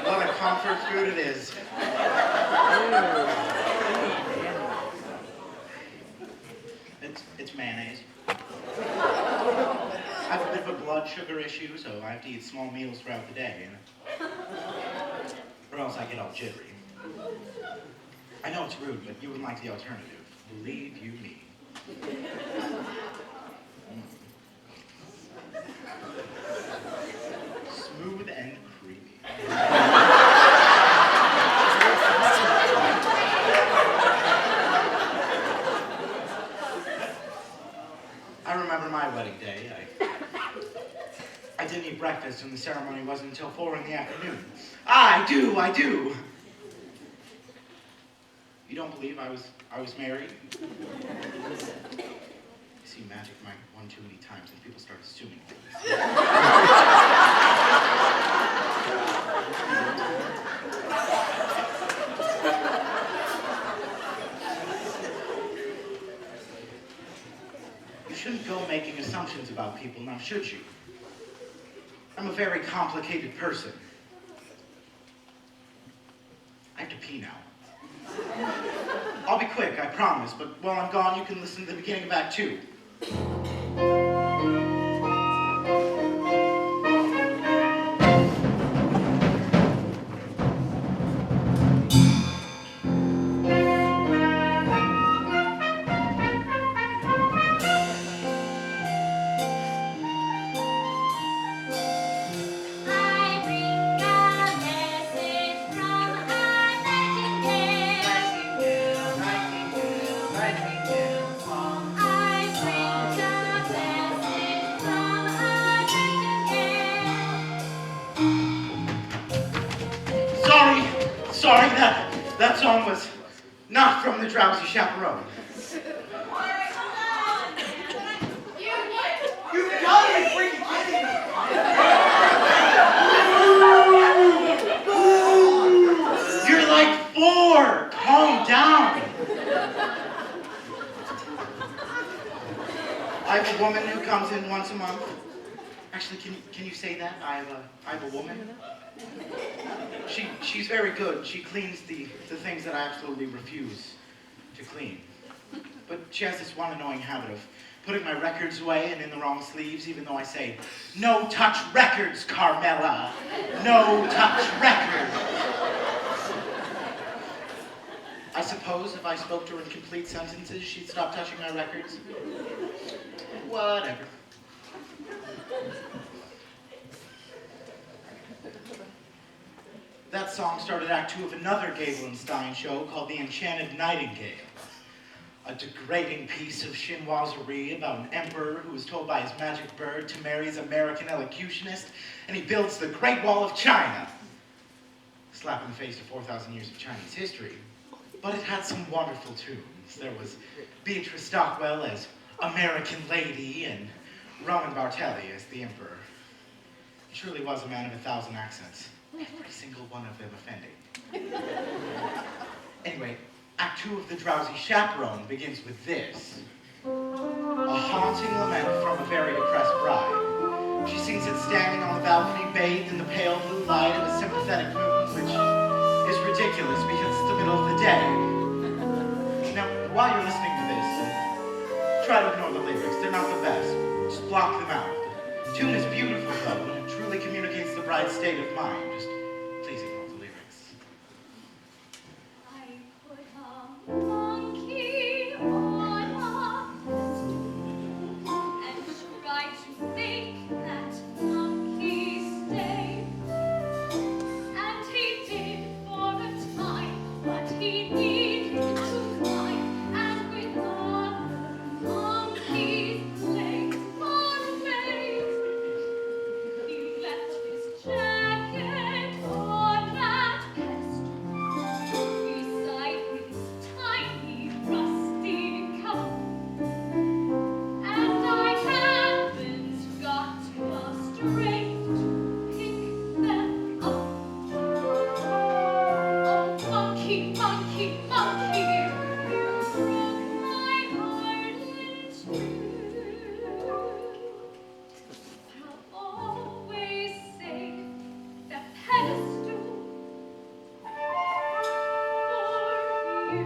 What a comfort food it is. It's mayonnaise. I have a bit of a blood sugar issue, so I have to eat small meals throughout the day, or else I get all jittery. I know it's rude, but you wouldn't like the alternative. Believe you me. Smooth and creamy. I remember my wedding day. I didn't eat breakfast and the ceremony wasn't until 4 in the afternoon. I do. You don't believe I was married? You see, magic might one too many times and people start assuming things. You shouldn't go making assumptions about people, now should you? I'm a very complicated person. I have to pee now. I'll be quick, I promise, but while I'm gone, you can listen to the beginning of Act 2. Sorry, that song was not from the Drowsy Chaperone. You gotta be freaking kidding me! You're like 4. Calm down. I have a woman who comes in once a month. Actually, can you say that? I have a woman. She's very good. She cleans the things that I absolutely refuse to clean. But she has this one annoying habit of putting my records away and in the wrong sleeves, even though I say, "No touch records, Carmela. No touch records." I suppose if I spoke to her in complete sentences, she'd stop touching my records. Whatever. That song started Act 2 of another Gable and Stein show called The Enchanted Nightingale. A degrading piece of chinoiserie about an emperor who was told by his magic bird to marry his American elocutionist, and he builds the Great Wall of China. Slap in the face to 4,000 years of Chinese history. But it had some wonderful tunes. There was Beatrice Stockwell as American Lady and Roman Bartelli as the Emperor. He truly was a man of 1,000 accents. Every single one of them offending. Anyway, Act 2 of The Drowsy Chaperone begins with this. A haunting lament from a very depressed bride. She sings it standing on the balcony, bathed in the pale blue light of a sympathetic moon, which is ridiculous because it's the middle of the day. Now, while you're listening to this, try to ignore the lyrics. They're not the best. Just block them out. The tune is beautiful, though, and it truly communicates the bride's state of mind. Just please ignore the lyrics. I put a monkey on a stool and tried to make that monkey stay. And he did for a time, but he needed to fly, and with other monkeys play far away. He left his jacket on that pedestal beside his tiny rusty cup, and I haven't got the strength to pick them up. Oh, monkey, monkey, monkey, you broke my heart in two. I'll always save the pedestal for you.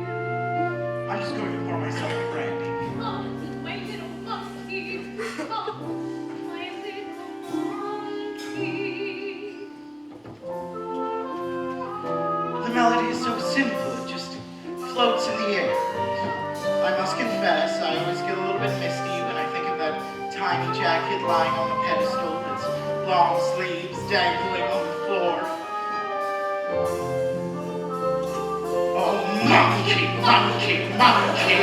I'm just going to pour myself a brandy. Come, my little monkey, come, my little monkey. The melody is so simple, it just floats in the air. I must confess, I always get a little bit misty when I think of that tiny jacket lying on the pedestal, its long sleeves dangling on the floor. Oh, monkey, monkey, monkey!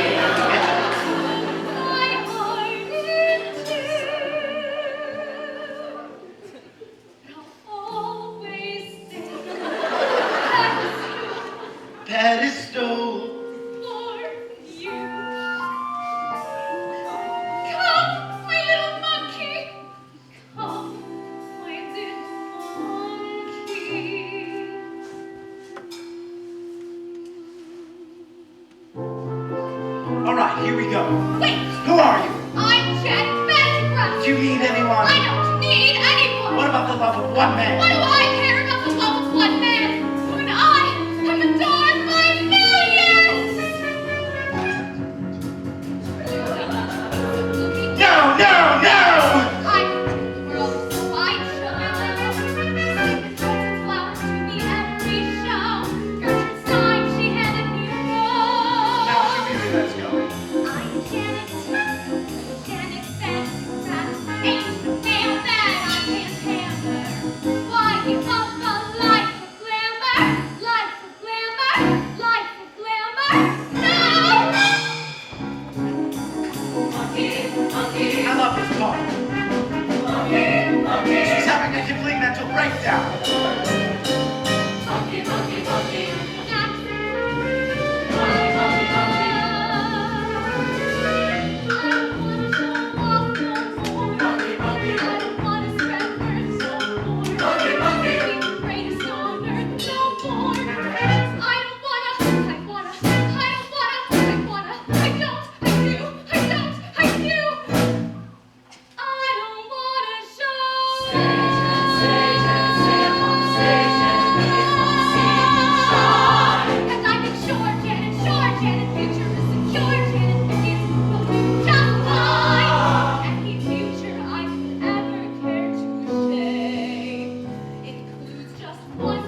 My heart in two. I'll Wait! Who are you? I'm Janet Fancy Crush. Do you need anyone? I don't need anyone. What about the love of one man? What do I care about the love of one man when I am adored by millions? No, no, no! I the world is so I shall. Sleeping roses flowers to me every show. Gertrude sighed, she handed me a rose. Now she really lets go. I'm Janet Fancy Crush. Ain't no nail that I can't hammer. Why give up a life of glamour? Life of glamour? Life of glamour? No! I love this car. She's having a complete mental breakdown.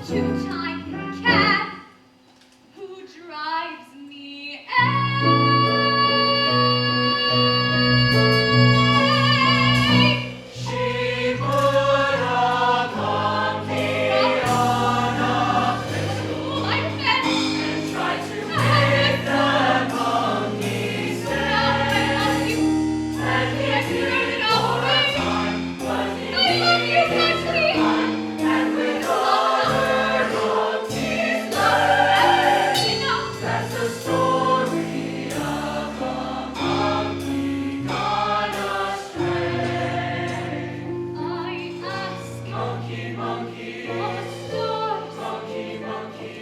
Two-time cab who drives me She put a monkey on a whistle and tried to make the monkey stay. And he did for a time, but he needed time, and with other monkeys lay. That's the story of a monkey gone astray. I ask Monkey, monkey, all the stars monkey, monkey.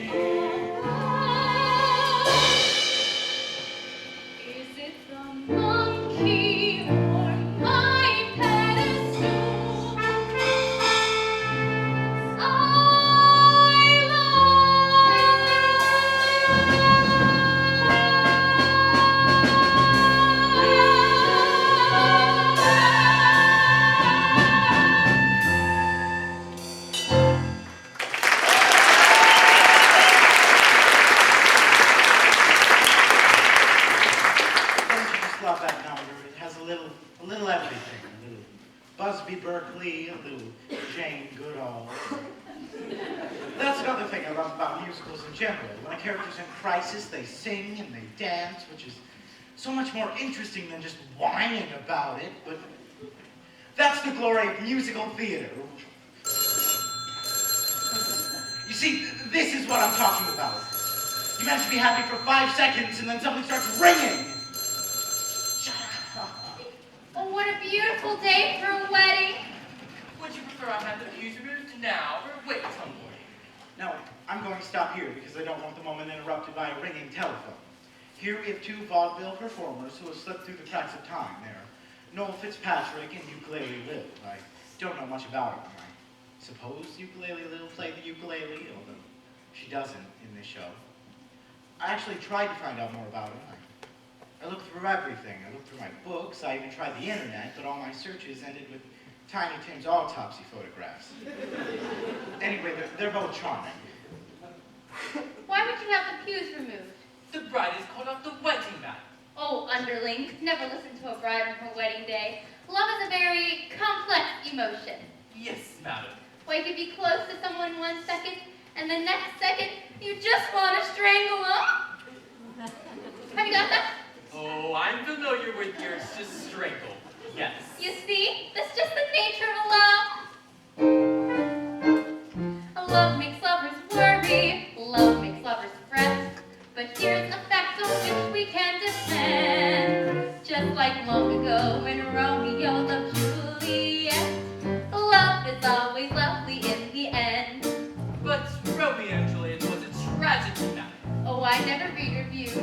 Is it the monkey or my pedestal? Don't you just love that number? It has a little everything. A little Busby Berkeley, a little Jane Goodall. That's another thing I love about musicals in general. When a character's in crisis, they sing and they dance, which is so much more interesting than just whining about it. But that's the glory of musical theater. You see, this is what I'm talking about. You manage to be happy for 5 seconds and then something starts ringing. Shut up. Oh, what a beautiful day for a wedding. Would you prefer I had the pews removed now or wait till morning? No, I'm going to stop here because I don't want the moment interrupted by a ringing telephone. Here we have two vaudeville performers who have slipped through the cracks of time. They're Noel Fitzpatrick and Ukulele Lil. I don't know much about them. I suppose Ukulele Lil played the ukulele, although she doesn't in this show. I actually tried to find out more about him. I looked through everything. I looked through my books. I even tried the internet, but all my searches ended with Tiny Tim's autopsy photographs. Anyway, they're both charming. Why would you have the pews removed? The bride is called off the wedding mat. Oh, underling, never listen to a bride on her wedding day. Love is a very complex emotion. Yes, madam. Why you could be close to someone 1 second, and the next second, you just want to strangle them. Have you got that? Oh, I'm familiar with your just strangle. Yes. You see, that's just the nature of love. Love makes lovers worry, love makes lovers fret. But here's a fact on which we can depend. Just like long ago when Romeo loved Juliet, love is always lovely in the end. But Romeo and Juliet was a tragedy now. Oh, I never read reviews.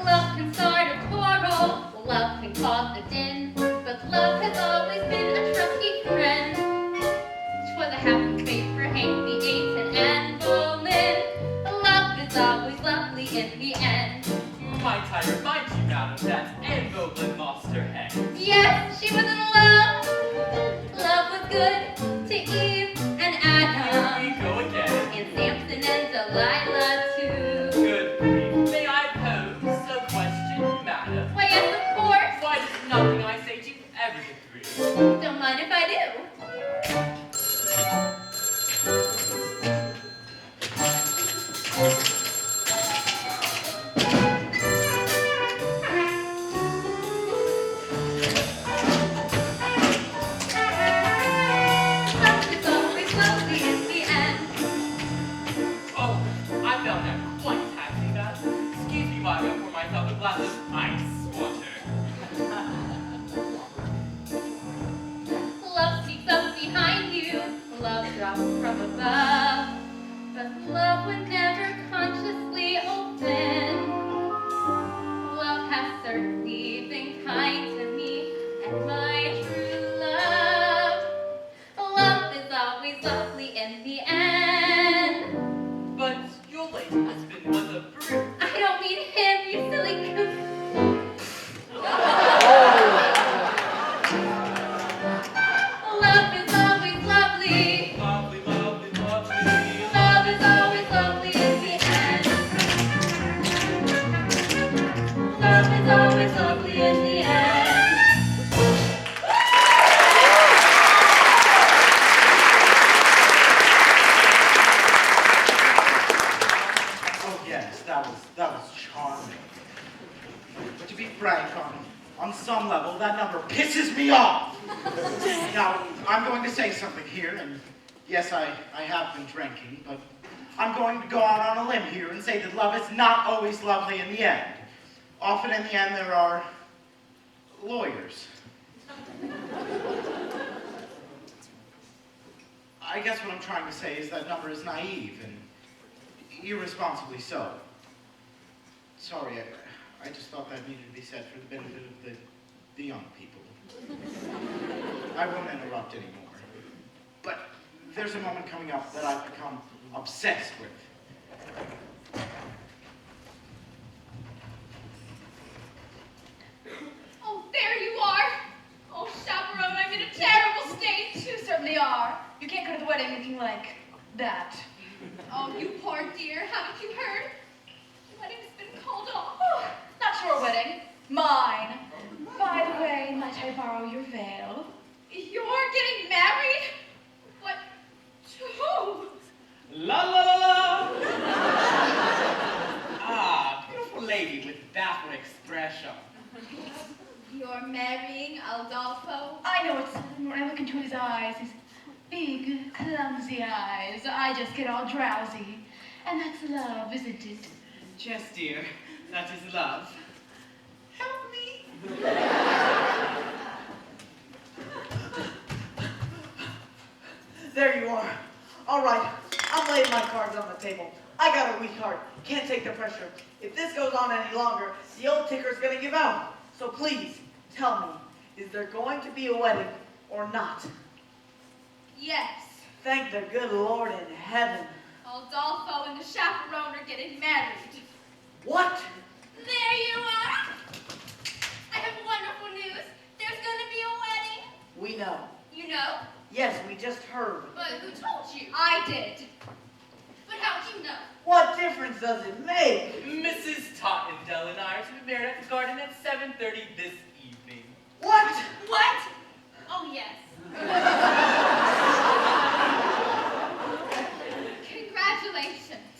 Love can start a quarrel, love can cause a din, but love has always been a trusty friend. 'Twas a happy fate for Hank the Eighth and Anne Boleyn. Love is always lovely in the end. Might I remind you, madam, that Anne Boleyn lost her head. Yes, she was in love. Love was good to Eve and Here Adam, we go again. and Samson and Delilah too. Good grief. May I pose a question, madam? Why, yes, of course. Why does nothing I say to you ever get through? Don't mind if I do. Love is always lovely in the end. Oh, I found that quite taxing, madam. Excuse me while I go pour myself a glass of ice water. Love sneaks up behind you, love drops from above, but love would never consciously open. Love has certainly been kind to me and my true love. Love is always lovely in the end. But your late husband was a brute. I don't mean him, you silly goose. Love is always lovely. Lovely, lovely, lovely. Love is always lovely in the end. Love is always lovely in the end. Oh yes, that was charming. But to be frank, on some level, that number pisses me off. Now, I'm going to say something here, and yes, I have been drinking, but I'm going to go out on a limb here and say that love is not always lovely in the end. Often in the end, there are lawyers. I guess what I'm trying to say is that number is naive and irresponsibly so. Sorry, I just thought that needed to be said for the benefit of the young people. I won't interrupt anymore. But there's a moment coming up that I've become obsessed with. Oh, there you are. Oh, chaperone, I'm in a terrible state. You certainly are. You can't go to the wedding looking like that. Oh, you poor dear. Haven't you heard? The wedding's been called off. Oh, not your wedding. Mine. By the way, might I borrow your veil? You're getting married? What? To who? La la la la! Ah, beautiful lady with dapper expression. You're marrying Aldolfo? I know it's when I look into his eyes, his big, clumsy eyes, I just get all drowsy. And that's love, isn't it? Yes, dear, that is love. Help me. There you are. All right, I'm laying my cards on the table. I got a weak heart. Can't take the pressure. If this goes on any longer, the old ticker's gonna give out. So please, tell me, is there going to be a wedding or not? Yes. Thank the good Lord in heaven. Aldolfo and the chaperone are getting married. What? There you are. I have wonderful news. There's going to be a wedding. We know. You know? Yes, we just heard. But who told you? I did. But how'd you know? What difference does it make? Mrs. Tottendale and I are to be married at the garden at 7:30 this evening. What? What? Oh, yes. Congratulations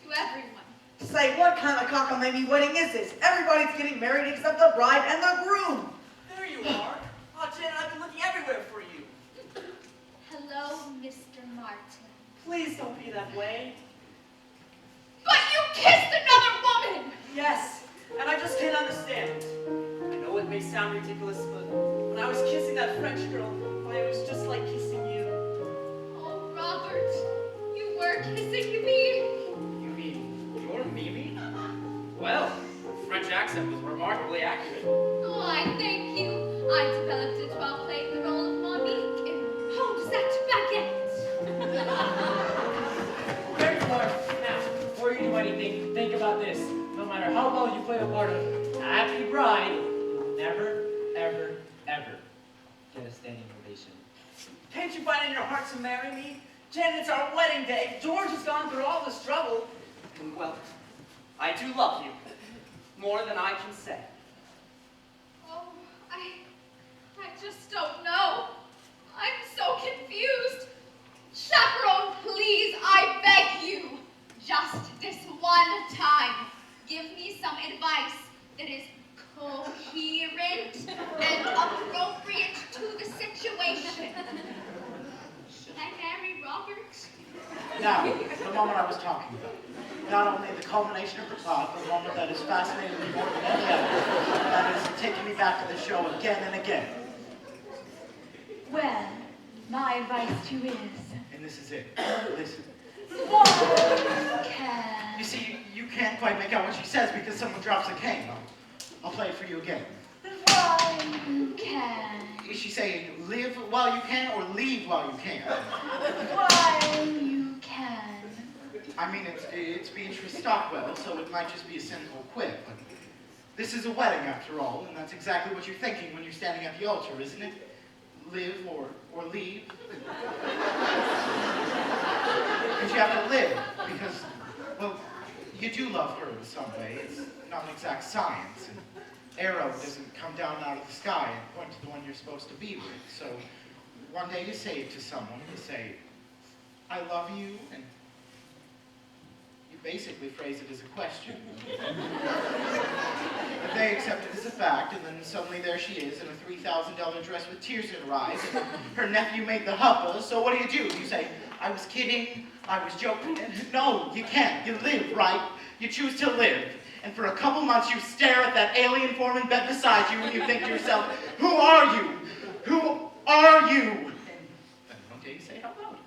to everyone. Say, what kind of cockamamie wedding is this? Everybody's getting married except the bride and the groom. There you are. Oh, Jen, I've been looking everywhere for you. Hello, Mr. Martin. Please don't be that way. But you kissed another woman! Yes, and I just can't understand it. I know it may sound ridiculous, but when I was kissing that French girl, why, it was just like kissing you. Oh, Robert, you were kissing me. You mean you're Mimi? Well, French part of Happy Bride will never, ever, ever get a standing ovation. Can't you find in your heart to marry me? Jen, it's our wedding day. George has gone through all this trouble. And well, I do love you. More than I can say. Oh, I just don't know. I'm so confused. Chaperone, please, I beg you, just this one time, give me some advice that is coherent and appropriate to the situation. Should I marry Robert? Now, the moment I was talking about. Not only the culmination of the plot, but a moment that is fascinating me more than any other. That is taking me back to the show again and again. Well, my advice to you is, And this is it. Listen. one can. You see, you can't quite make out what she says because someone drops a cane. I'll play it for you again. One can. Is she saying live while you can or leave while you can? One you can. I mean, it's Beatrice Stockwell, so it might just be a cynical quip, but this is a wedding after all, and that's exactly what you're thinking when you're standing at the altar, isn't it? Live or leave. But you have to live, because, well, you do love her in some way. It's not an exact science. An arrow doesn't come down out of the sky and point to the one you're supposed to be with. So one day you say it to someone, you say, I love you, and you basically phrase it as a question. But they accept it as a fact, and then suddenly there she is in a $3,000 dress with tears in her eyes, and her nephew made the huppa, so what do? You say, I was kidding, I was joking. No, you can't. You live, right? You choose to live. And for a couple months you stare at that alien form in bed beside you and you think to yourself, who are you? Who are you? And one day you say it out loud.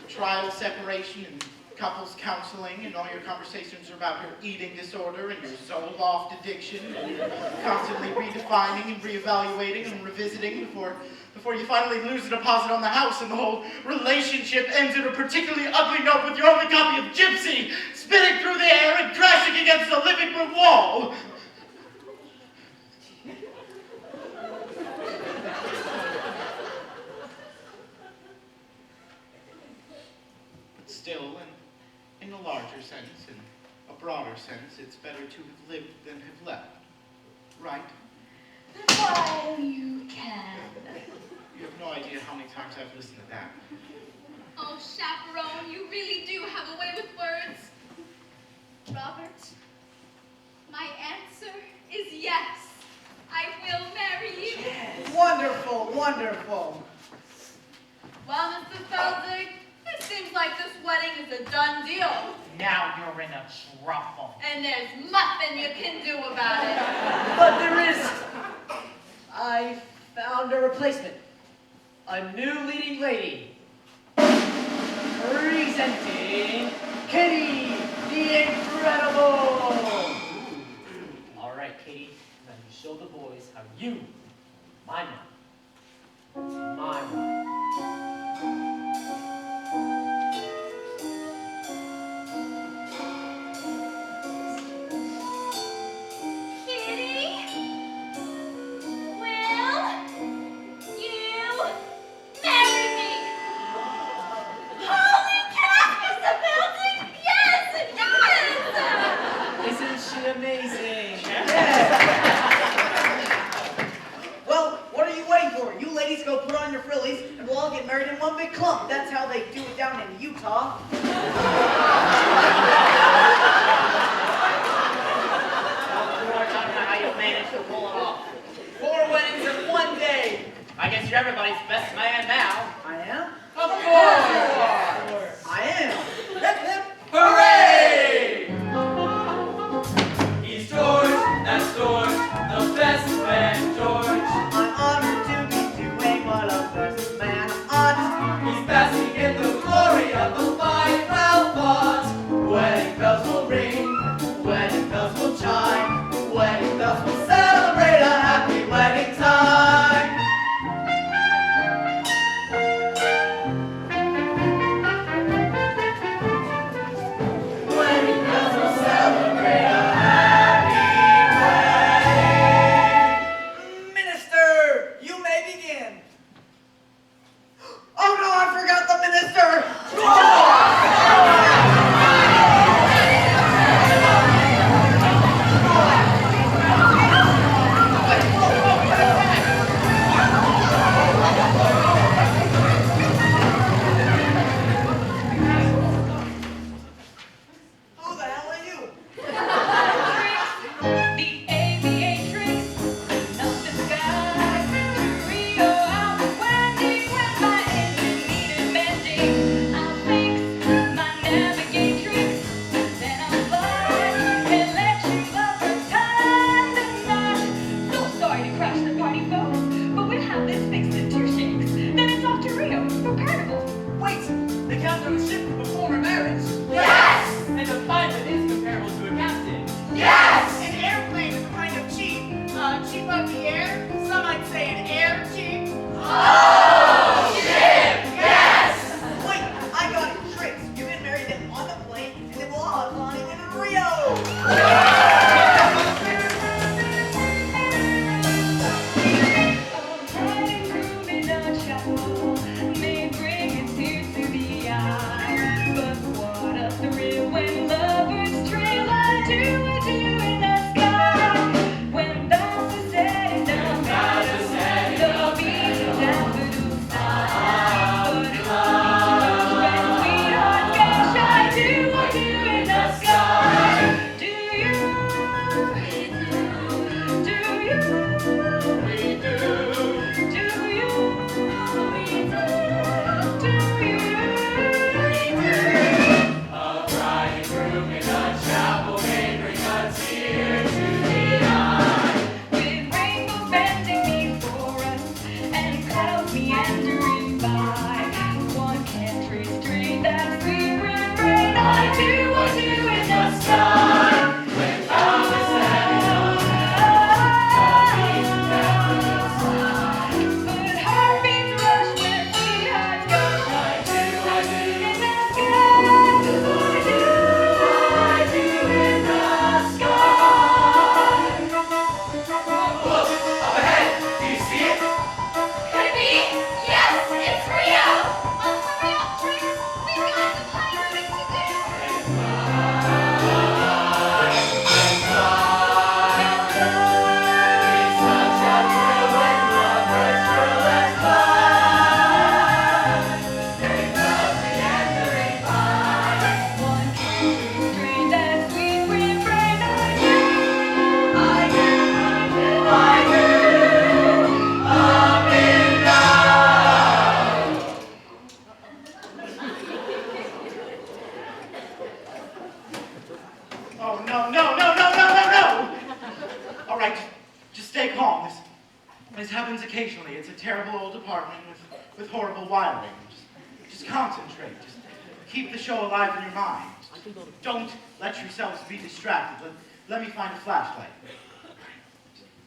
Trial separation and couples counseling, and all your conversations are about your eating disorder and your Zoloft addiction, and you're constantly redefining and reevaluating and revisiting before you finally lose a deposit on the house and the whole relationship ends in a particularly ugly note with your only copy of Gypsy spinning through the air and crashing against the living room wall. But still, in a larger sense, in a broader sense, it's better to have lived than have left. Right? While you can. You have no idea how many times I've listened to that. Oh, Chaperone, you really do have a way with words. Robert, my answer is yes. I will marry you. Yes. Wonderful, wonderful. Well, Mr. Feldig, it seems like this wedding is a done deal. Now you're in a trouble. And there's nothing you can do about it. But there is. I found a replacement. A new leading lady. Presenting Kitty the Incredible. All right, Kitty. Now you show the boys how you, my mom. Kitty, will you marry me? Holy cow, Mr. Feldig! Yes, yes! Isn't she amazing? Yes. Well, what are you waiting for? You ladies go put on your frillies, and we'll all get married in one big clump. That's how they do it down in Utah. How you managed to pull it off. 4 weddings in 1 day. I guess you're everybody's best man now. I am? Of course you are. I am. Hip, hip. Hooray! He's George, that's George, the best man, George. I'm honored to be doing what a best man ought. He's basking in the glory of the fine well fought. Wedding bells will ring, wedding bells will chime, wedding bells will celebrate a happy wedding time. man. Oh no, I forgot the minister! Who the hell are you? The aviatrix, up the sky, to Rio, out to Wendy, when my engine needed mending. I'll fix my navigatrix, then I'll fly and let you love from time to night. So sorry to crash the party, folks, but we'll have this fixed in 2 shakes. Then it's off to Rio for carnival. Wait, the captain of a ship can perform a marriage? Yes! And a pilot is comparable to a captain. Yes! An airplane is a kind of cheap. Cheap of the air? Some might say an air cheap. Oh, ship! Yes! Wait, I got it. Tricks. You can marry them on the plane, and then we'll all fly in Rio. May bring a tear to the eye, but what a thrill when lovers trail. I do in the sky. When bells are setting down, the beach of daffodils sigh. But it's when sweethearts get shy. Do in the sky. Do you? Do you? A bride and groom in a chapel may bring a tear to the eye. With rainbows bending before us and clouds meandering by, one can't restrain that sweet refrain. I do in the sky. When bells are setting on But heartbeats rush when sweethearts go shy. I do In the sky. in the sky. Look, up ahead, do you see it? Could it be? Yes, it's Rio! Hurry up, Trix! We've got some piloting to do! It's such a thrill when lovers twirl and fly. They love meandering by. One can't restrain that sweet refrain. Up and down. Oh, no. All right, just stay calm. This happens occasionally. It's a terrible old apartment with horrible wiring. Just concentrate. Just keep the show alive in your mind. Don't let yourselves be distracted. Let me find a flashlight.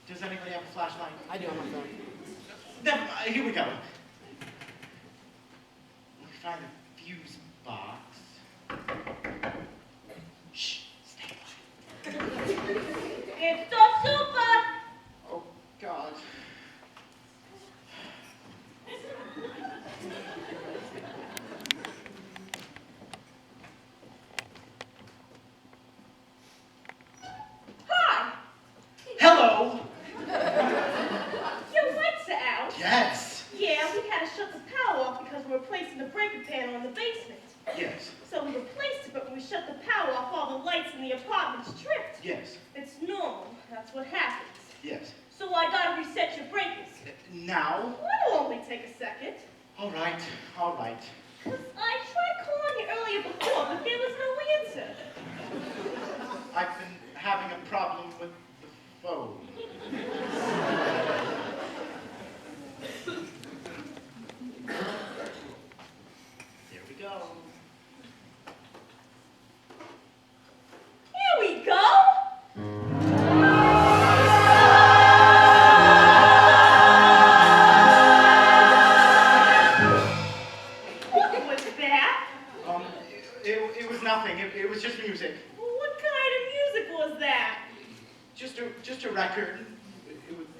Does anybody have a flashlight? I do on my phone. Then, here we go. Let me find the fuse box. Shh, stay quiet. It's so super! Oh, God. Hi! Hello. Your lights are out. Yes. Yeah, we had to shut the power off because we were replacing the breaker panel in the basement. Yes. So we replaced it, but when we shut the power off, all the lights in the apartment tripped. Yes. It's normal. That's what happens. Yes. So I gotta reset your breakers. Now? It'll only take a second. All right. 'Cause I tried calling you earlier before, but there was no answer. I've been having a problem with the phone. There we go. Here we go! What was that? It was nothing. It was just music. What kind of music was that? Just a record. It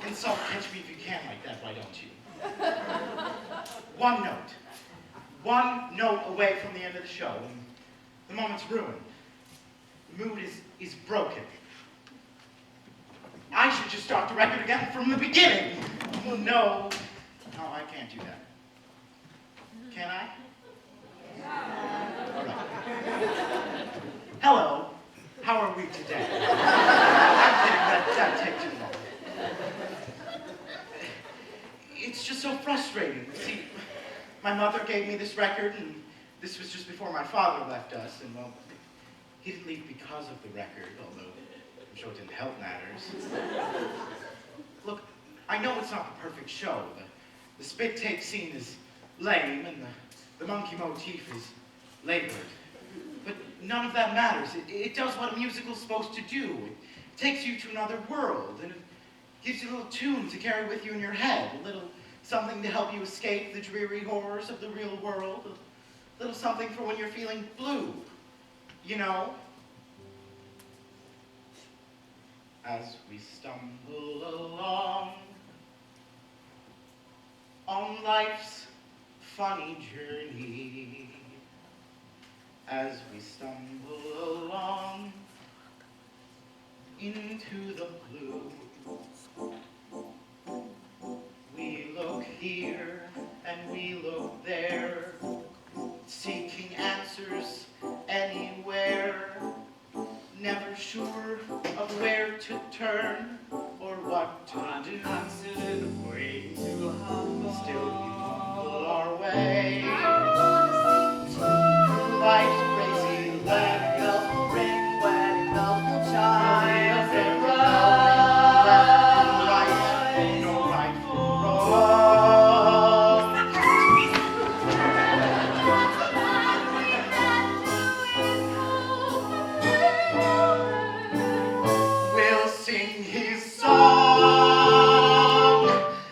Insult catch me if you can like that, why don't you? One note. One note away from the end of the show, and the moment's ruined. The mood is broken. I should just start the record again from the beginning. No, I can't do that. Can I? All right. Hello, how are we today? I'm kidding, that'd take too long. It's just so frustrating. See, my mother gave me this record, and this was just before my father left us, and well, he didn't leave because of the record, although I'm sure it didn't help matters. Look, I know it's not the perfect show. The spit take scene is lame, and the monkey motif is labored. But none of that matters. It does what a musical's supposed to do. It takes you to another world, and it gives you a little tune to carry with you in your head, a little something to help you escape the dreary horrors of the real world, a little something for when you're feeling blue, you know? As we stumble along on life's funny journey, as we stumble along into the blue, we look here and we look there, seeking answers anywhere, never sure of where to turn or what to do. Way too hard. Still we mumble our way through life's crazy land. Bells ring, wedding bells will chime. There There is is no right, no right from wrong. We'll sing his song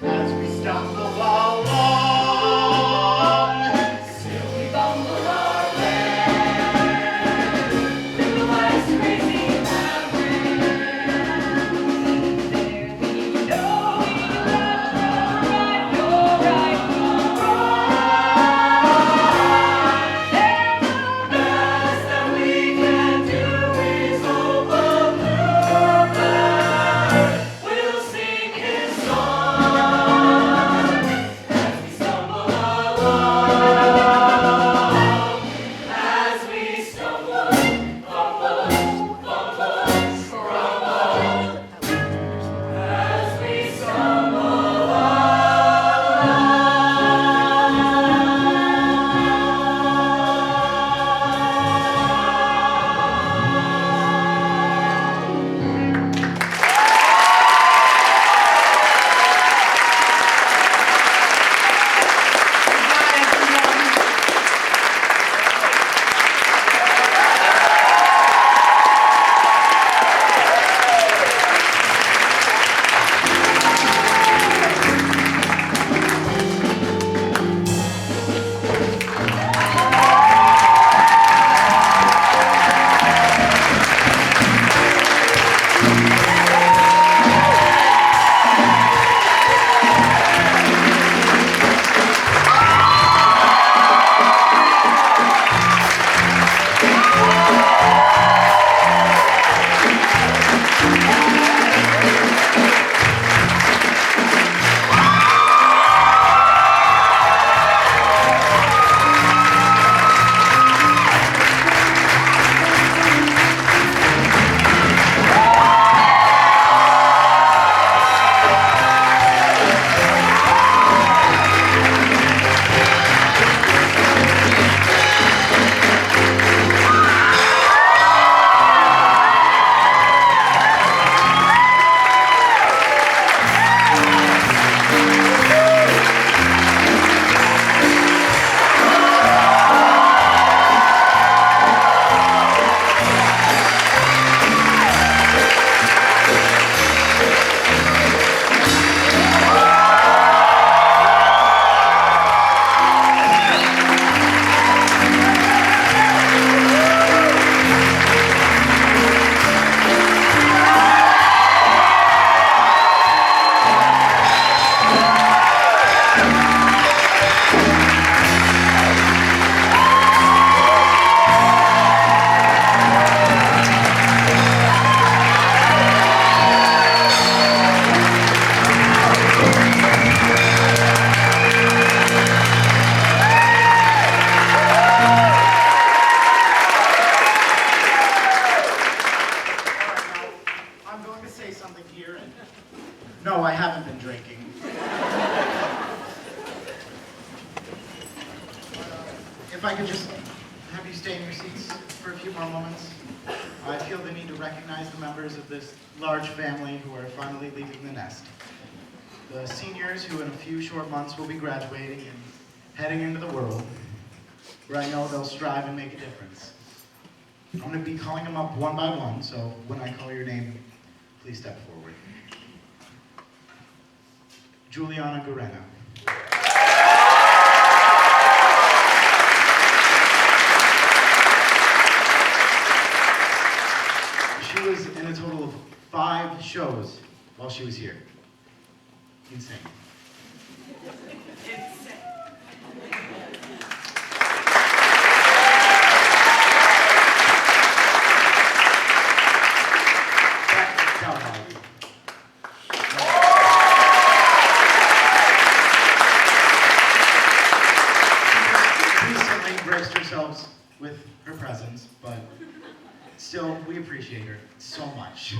as we stumble along, something here? No, I haven't been drinking. If I could just have you stay in your seats for a few more moments. I feel the need to recognize the members of this large family who are finally leaving the nest. The seniors who in a few short months will be graduating and heading into the world, where I know they'll strive and make a difference. I'm going to be calling them up one by one, so when I call your name, please step forward. Juliana Guarena. She was in a total of 5 shows while she was here. Insane. That's how hard. Recently graced ourselves with her presence, but still, we appreciate her so much.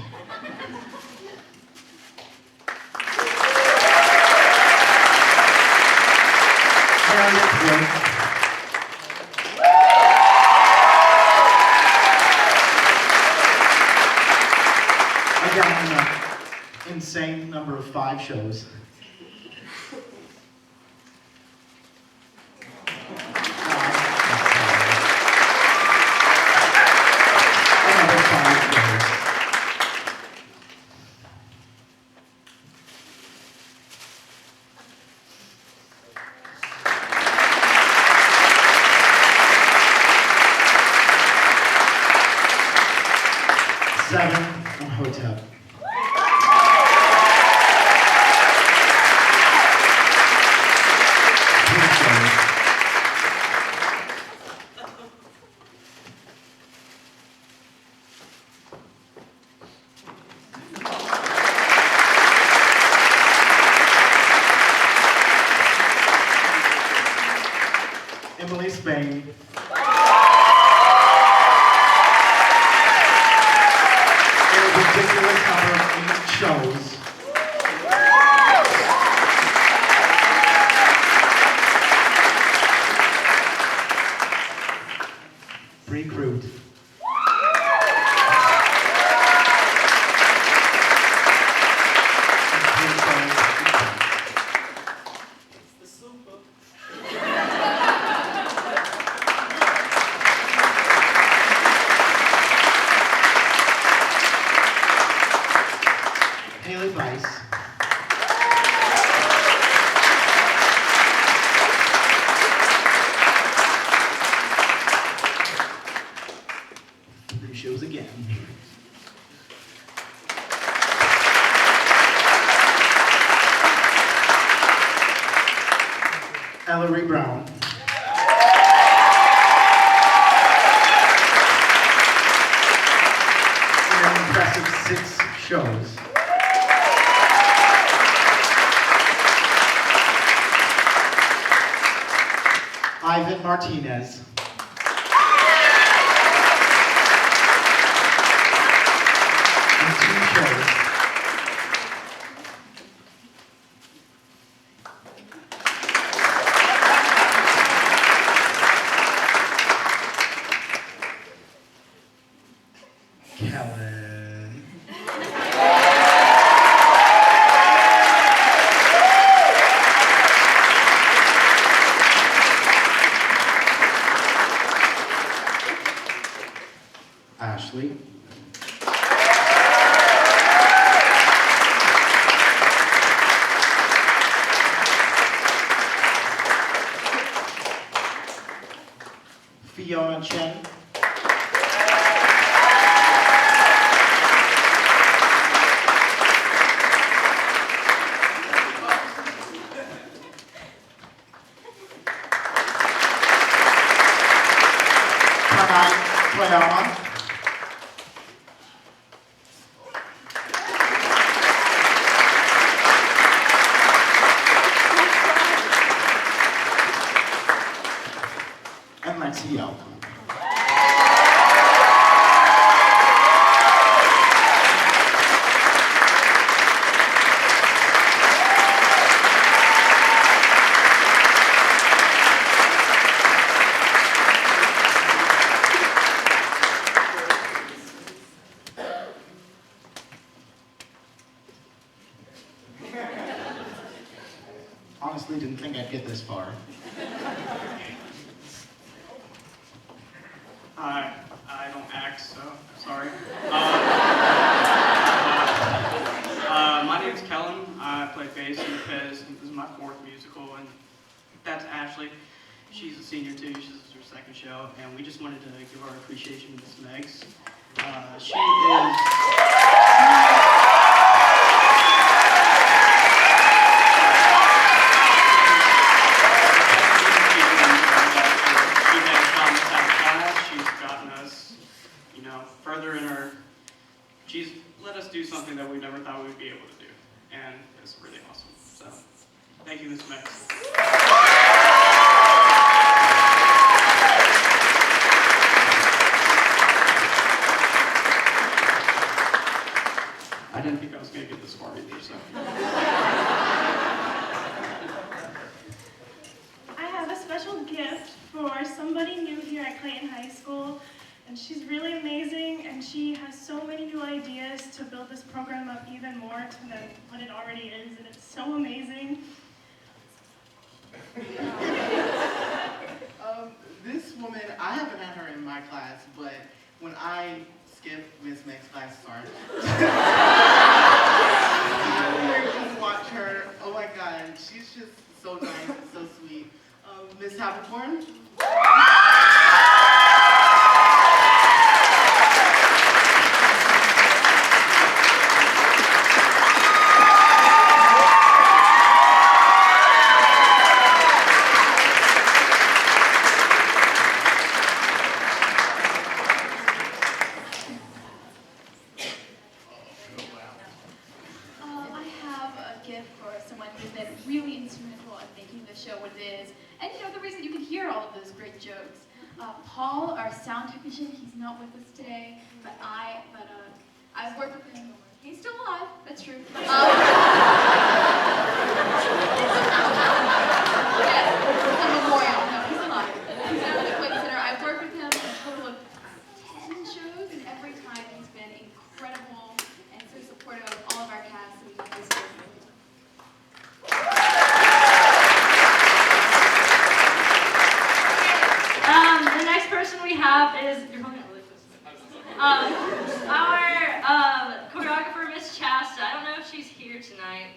Again, an insane number of 5 shows. Another 5 shows. Seven on Hotep. Emily Spain. Ridiculous number of 8 shows. Recruit. The super. Haley Weiss. Three shows again. Ellery Brown. An impressive 6 shows. Ivan Martinez. And 2 shows. Kellen. honestly didn't think I'd get this far. I don't act, so sorry. My name's Kellen. I play bass in Pez. This is my 4th musical, and that's Ashley. She's a senior too. This is her 2nd show, and we just wanted to give our appreciation to Miss Megs. She is. Further in her, she's let us do something that we never thought we'd be able to do, and it's really awesome. So, thank you, Ms. Mex. I didn't think I was going to get this far either, so. I have a special gift for somebody new here at Clayton High School. And she's really amazing, and she has so many new ideas to build this program up even more than what it already is, and it's so amazing. This woman, I haven't had her in my class, but when I skip Miss Meg's class, sorry, I just watch her. Oh my God, she's just so nice and so sweet. Miss Havercorn? Paul, our sound technician, he's not with us today, but I've worked with him. He's still alive, that's true. Yes, it's a memorial. No, he's alive. He's now at the Clayton Center. I've worked with him a total of 10 shows, and every time he's been incredible and so supportive of all of our cast and high school. The next person we have is our choreographer, Miss Chasta. I don't know if she's here tonight.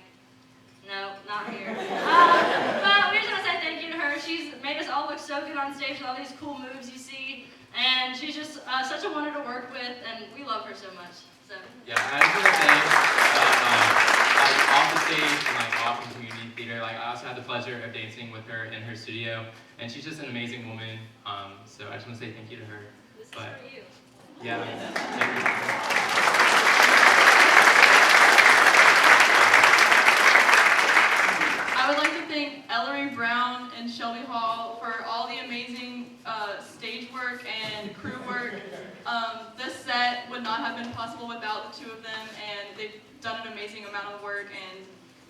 No, not here. But we just want to say thank you to her. She's made us all look so good on stage with all these cool moves you see, and she's just such a wonder to work with, and we love her so much. So. Yeah, I just want to say that off the stage and off in community theater, I also had the pleasure of dancing with her in her studio, and she's just an amazing woman. So I just want to say thank you to her. This is for you. Yeah. I would like to thank Ellery Brown and Shelby Hall for all the amazing stage work and crew work. This set would not have been possible without the two of them, and they've done an amazing amount of work, and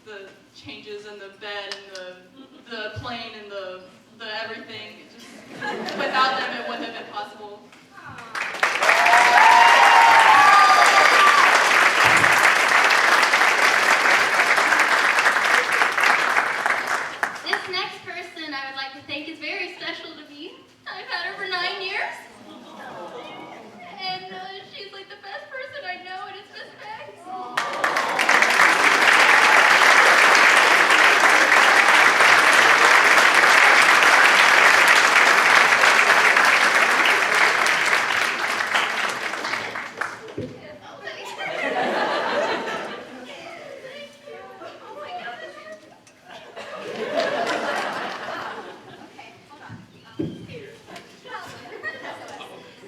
the changes and the bed and the plane and the everything. Just without them, it wouldn't have been possible. This next person I would like to thank is very special to me. I've had her for 9 years. And she's like the best person I know, and it's Miss Megs.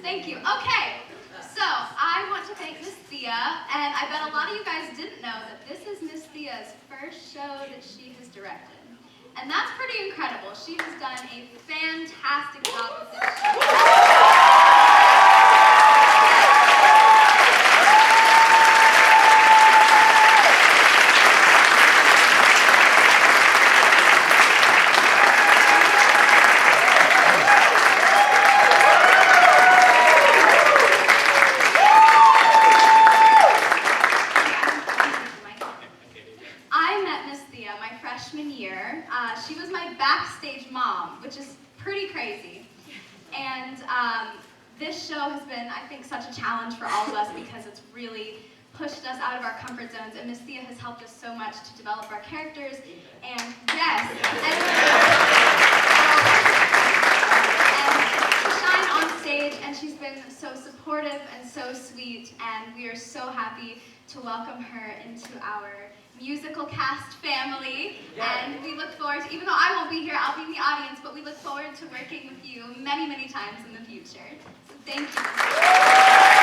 Thank you. Okay, so I want to thank Miss Thea, and I bet a lot of you guys didn't know that this is Miss Thea's first show that she has directed. And that's pretty incredible. She has done a fantastic job with this show. freshman year. She was my backstage mom, which is pretty crazy. And this show has been, I think, such a challenge for all of us because it's really pushed us out of our comfort zones, and Miss Thea has helped us so much to develop our characters. And yes, and to shine on stage, and she's been so supportive and so sweet, and we are so happy to welcome her into our musical cast family. And we look forward to, even though I won't be here, I'll be in the audience, but we look forward to working with you many, many times in the future. So thank you.